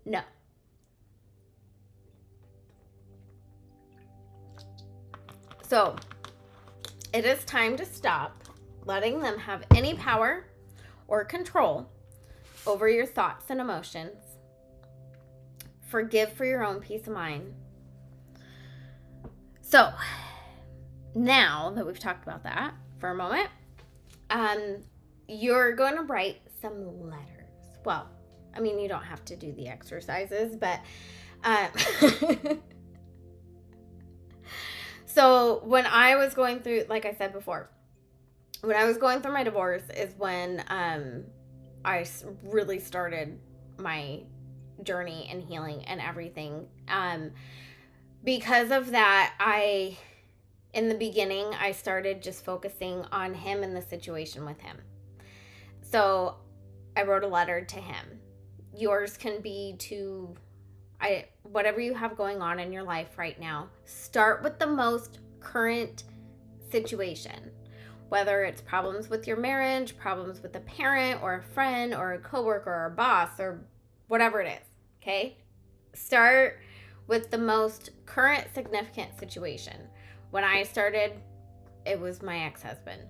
No. So, it is time to stop letting them have any power or control over your thoughts and emotions. Forgive for your own peace of mind. So, now that we've talked about that for a moment, you're going to write some letters. Well, you don't have to do the exercises, but so when I was going through, like I said before, when I was going through my divorce is when I really started my journey and healing and everything. Because of that, in the beginning, I started just focusing on him and the situation with him. So I wrote a letter to him. Yours can be to whatever you have going on in your life right now. Start with the most current situation. Whether it's problems with your marriage, problems with a parent or a friend or a coworker or a boss or whatever it is, okay? Start with the most current significant situation. When I started, it was my ex-husband.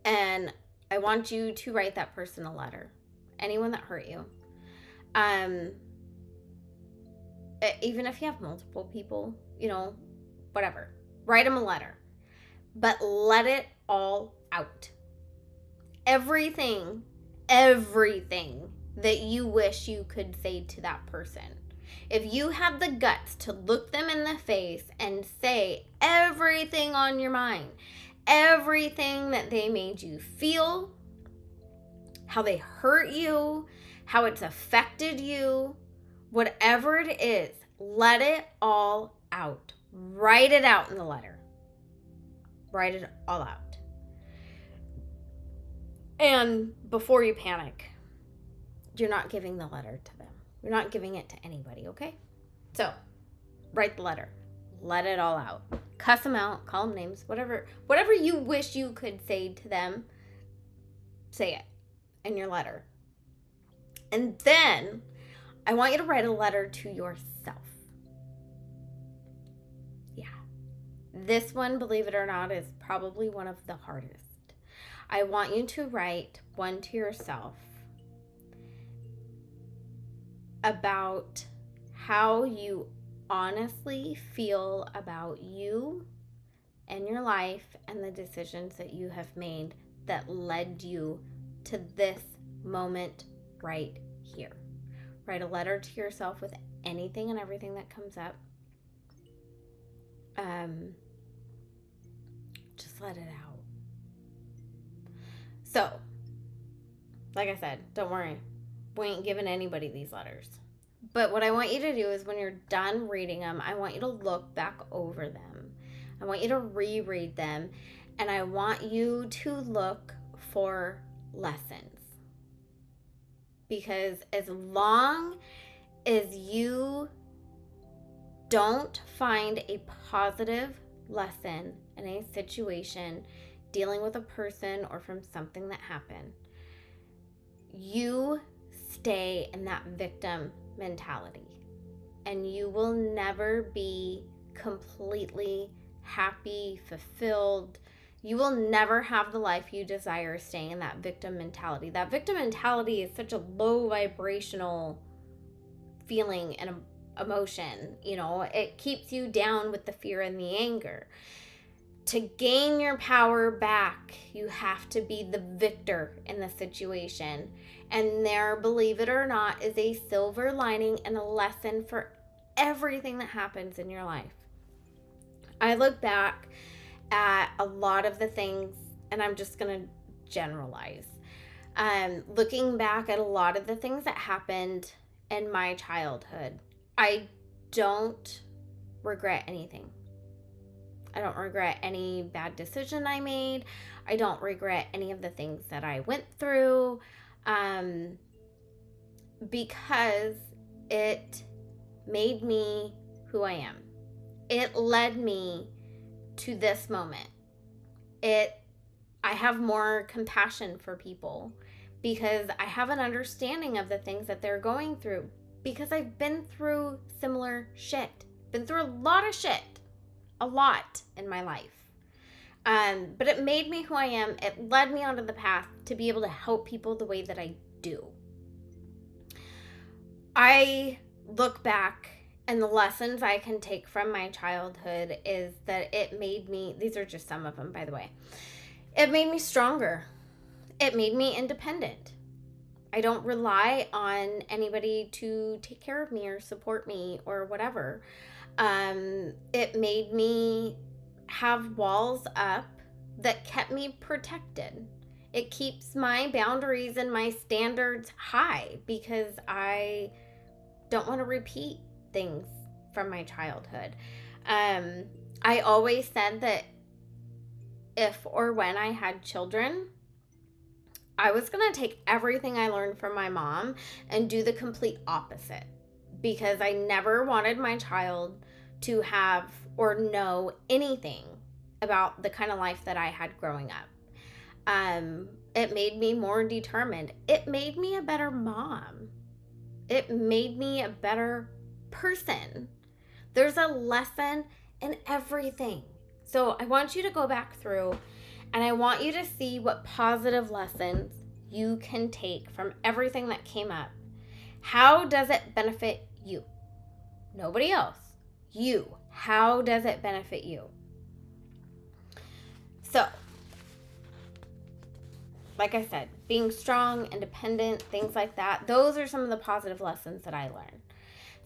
And I want you to write that person a letter. Anyone that hurt you. Even if you have multiple people, whatever. Write them a letter. But let it all out. Everything that you wish you could say to that person. If you have the guts to look them in the face and say everything on your mind, everything that they made you feel, how they hurt you, how it's affected you, Whatever it is, let it all out. Write it out in the letter. Write it all out. And before you panic, you're not giving the letter to them. You're not giving it to anybody, okay? So, write the letter. Let it all out. Cuss them out, call them names, whatever you wish you could say to them, say it in your letter. And then I want you to write a letter to yourself. Yeah. This one, believe it or not, is probably one of the hardest. I want you to write one to yourself about how you honestly feel about you and your life and the decisions that you have made that led you to this moment right here. Write a letter to yourself with anything and everything that comes up. Just let it out. So, like I said, don't worry. We ain't giving anybody these letters. But what I want you to do is when you're done reading them, I want you to look back over them. I want you to reread them. And I want you to look for lessons. Because as long as you don't find a positive lesson in a situation dealing with a person or from something that happened, you stay in that victim mentality and you will never be completely happy, fulfilled. You will never have the life you desire staying in that victim mentality. That victim mentality is such a low vibrational feeling and emotion. You know, it keeps you down with the fear and the anger. To gain your power back, you have to be the victor in the situation. And there, believe it or not, is a silver lining and a lesson for everything that happens in your life. I look back at a lot of the things, and I'm just going to generalize. Looking back at a lot of the things that happened in my childhood, I don't regret anything. I don't regret any bad decision I made. I don't regret any of the things that I went through, because it made me who I am. It led me to this moment. I have more compassion for people because I have an understanding of the things that they're going through, because I've been through similar shit. Been through a lot of shit. A lot in my life. But it made me who I am. It led me onto the path to be able to help people the way that I do. I look back, and the lessons I can take from my childhood is that it made me, these are just some of them, by the way. It made me stronger. It made me independent. I don't rely on anybody to take care of me or support me or whatever. It made me have walls up that kept me protected. It keeps my boundaries and my standards high because I don't want to repeat things from my childhood. I always said that if or when I had children, I was going to take everything I learned from my mom and do the complete opposite, because I never wanted my child to have or know anything about the kind of life that I had growing up. It made me more determined. It made me a better mom. It made me a better person. There's a lesson in everything. So I want you to go back through and I want you to see what positive lessons you can take from everything that came up. How does it benefit you? Nobody else. You. How does it benefit you? So, like I said, being strong, independent, things like that, those are some of the positive lessons that I learned.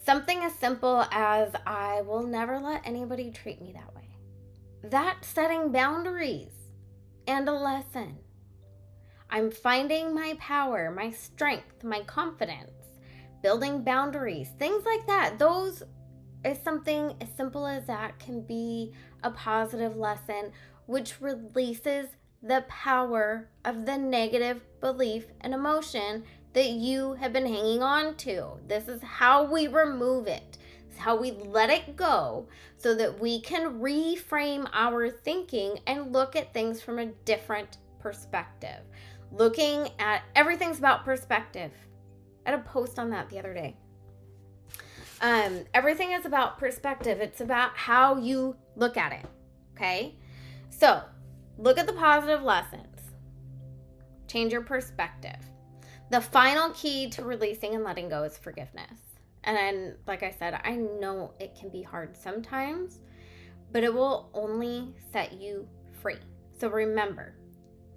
Something as simple as I will never let anybody treat me that way. That's setting boundaries and a lesson. I'm finding my power, my strength, my confidence, building boundaries, things like that. Those is something as simple as that can be a positive lesson, which releases the power of the negative belief and emotion that you have been hanging on to. This is how we remove it. It's how we let it go so that we can reframe our thinking and look at things from a different perspective. Looking at everything's about perspective. I had a post on that the other day. Everything is about perspective. It's about how you look at it. Okay? So, look at the positive lessons. Change your perspective. The final key to releasing and letting go is forgiveness. And then, like I said, I know it can be hard sometimes, but it will only set you free. So remember,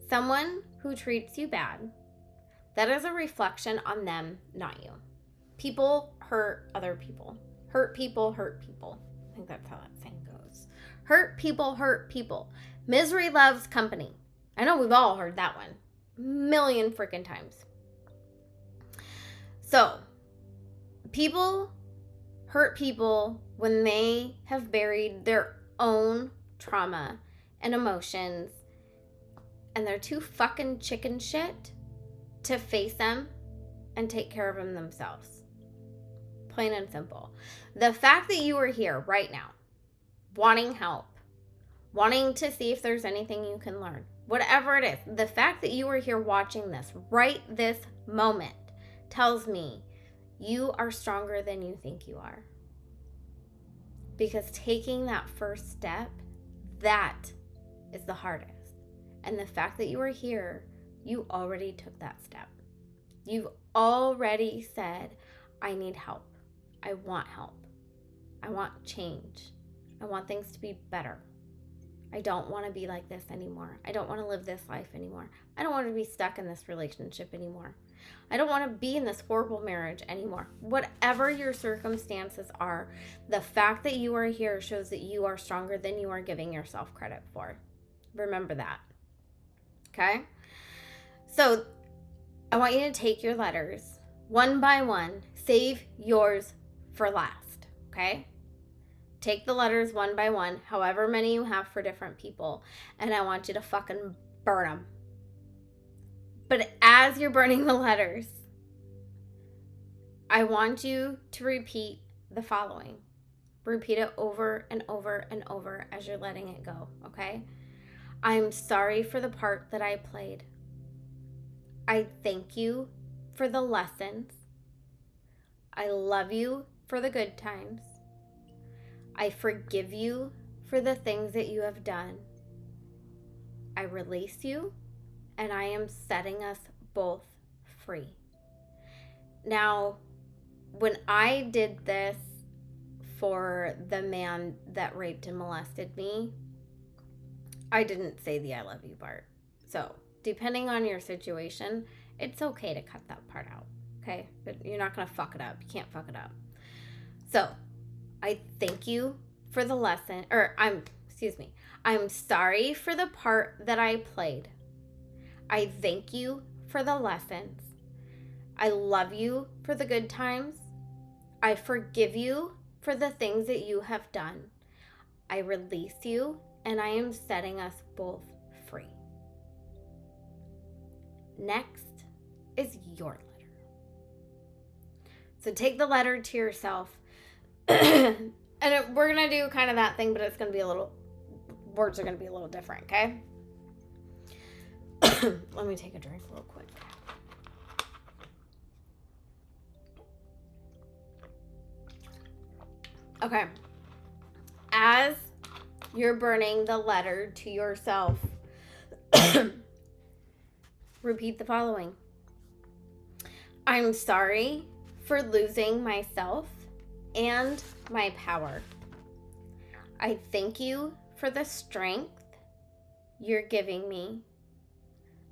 someone who treats you bad, that is a reflection on them, not you. People hurt other people. Hurt people hurt people. I think that's how that saying goes. Hurt people hurt people. Misery loves company. I know we've all heard that one. Million freaking times. So, people hurt people when they have buried their own trauma and emotions, and they're too fucking chicken shit to face them and take care of them themselves. Plain and simple. The fact that you are here right now, wanting help, wanting to see if there's anything you can learn, whatever it is, the fact that you are here watching this right this moment tells me you are stronger than you think you are. Because taking that first step, that is the hardest. And the fact that you are here, you already took that step. You've already said, I need help. I want help. I want change. I want things to be better. I don't want to be like this anymore. I don't want to live this life anymore. I don't want to be stuck in this relationship anymore. I don't want to be in this horrible marriage anymore. Whatever your circumstances are, the fact that you are here shows that you are stronger than you are giving yourself credit for. Remember that. Okay? So I want you to take your letters one by one. Save yours for last. Okay? Take the letters one by one, however many you have for different people, and I want you to fucking burn them. But as you're burning the letters, I want you to repeat the following. Repeat it over and over and over as you're letting it go, okay? I'm sorry for the part that I played. I thank you for the lessons. I love you for the good times. I forgive you for the things that you have done. I release you, and I am setting us both free. Now, when I did this for the man that raped and molested me, I didn't say the I love you part. So, depending on your situation, it's okay to cut that part out, okay? But you're not going to fuck it up. You can't fuck it up. So, I thank you for the lesson, I'm sorry for the part that I played. I thank you for the lessons. I love you for the good times. I forgive you for the things that you have done. I release you, and I am setting us both free. Next is your letter. So take the letter to yourself. And we're going to do kind of that thing, but it's going to be words are going to be a little different, okay? Let me take a drink real quick. Okay. As you're burning the letter to yourself, repeat the following. I'm sorry for losing myself and my power. I thank you for the strength you're giving me.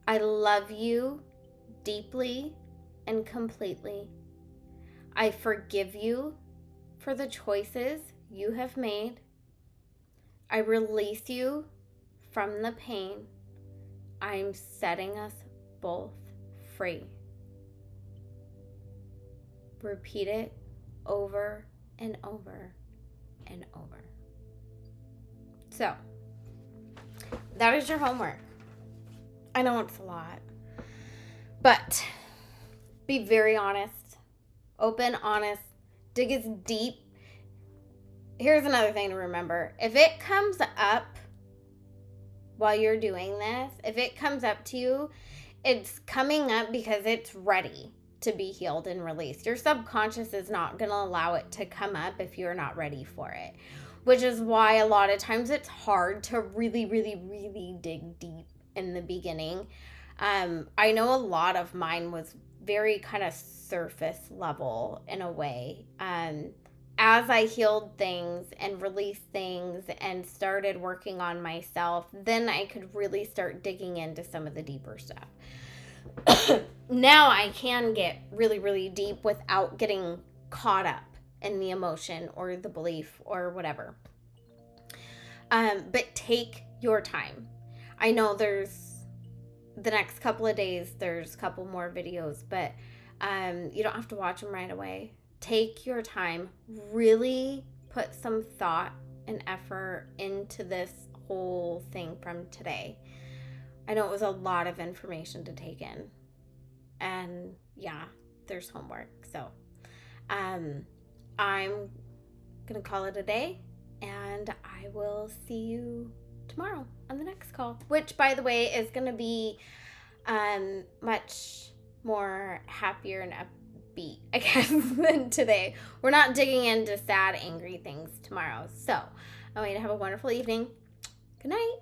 I love you deeply and completely. I forgive you for the choices you have made. I release you from the pain. I'm setting us both free. Repeat it over and over and over. So, that is your homework. I know it's a lot, but be very honest, open, honest, dig as deep. Here's another thing to remember. If it comes up while you're doing this, if it comes up to you, it's coming up because it's ready to be healed and released. Your subconscious is not going to allow it to come up if you're not ready for it, which is why a lot of times it's hard to really, really, really dig deep in the beginning. I know a lot of mine was very kind of surface level in a way. As I healed things and released things and started working on myself, then I could really start digging into some of the deeper stuff. Now I can get really, really deep without getting caught up in the emotion or the belief or whatever. But take your time. I know there's the next couple of days, there's a couple more videos, but you don't have to watch them right away. Take your time. Really put some thought and effort into this whole thing from today. I know it was a lot of information to take in. And yeah, there's homework. So I'm going to call it a day, and I will see you tomorrow on the next call, which, by the way, is going to be much more happier and upbeat, I guess, than today. We're not digging into sad, angry things tomorrow. So I want you to have a wonderful evening. Good night.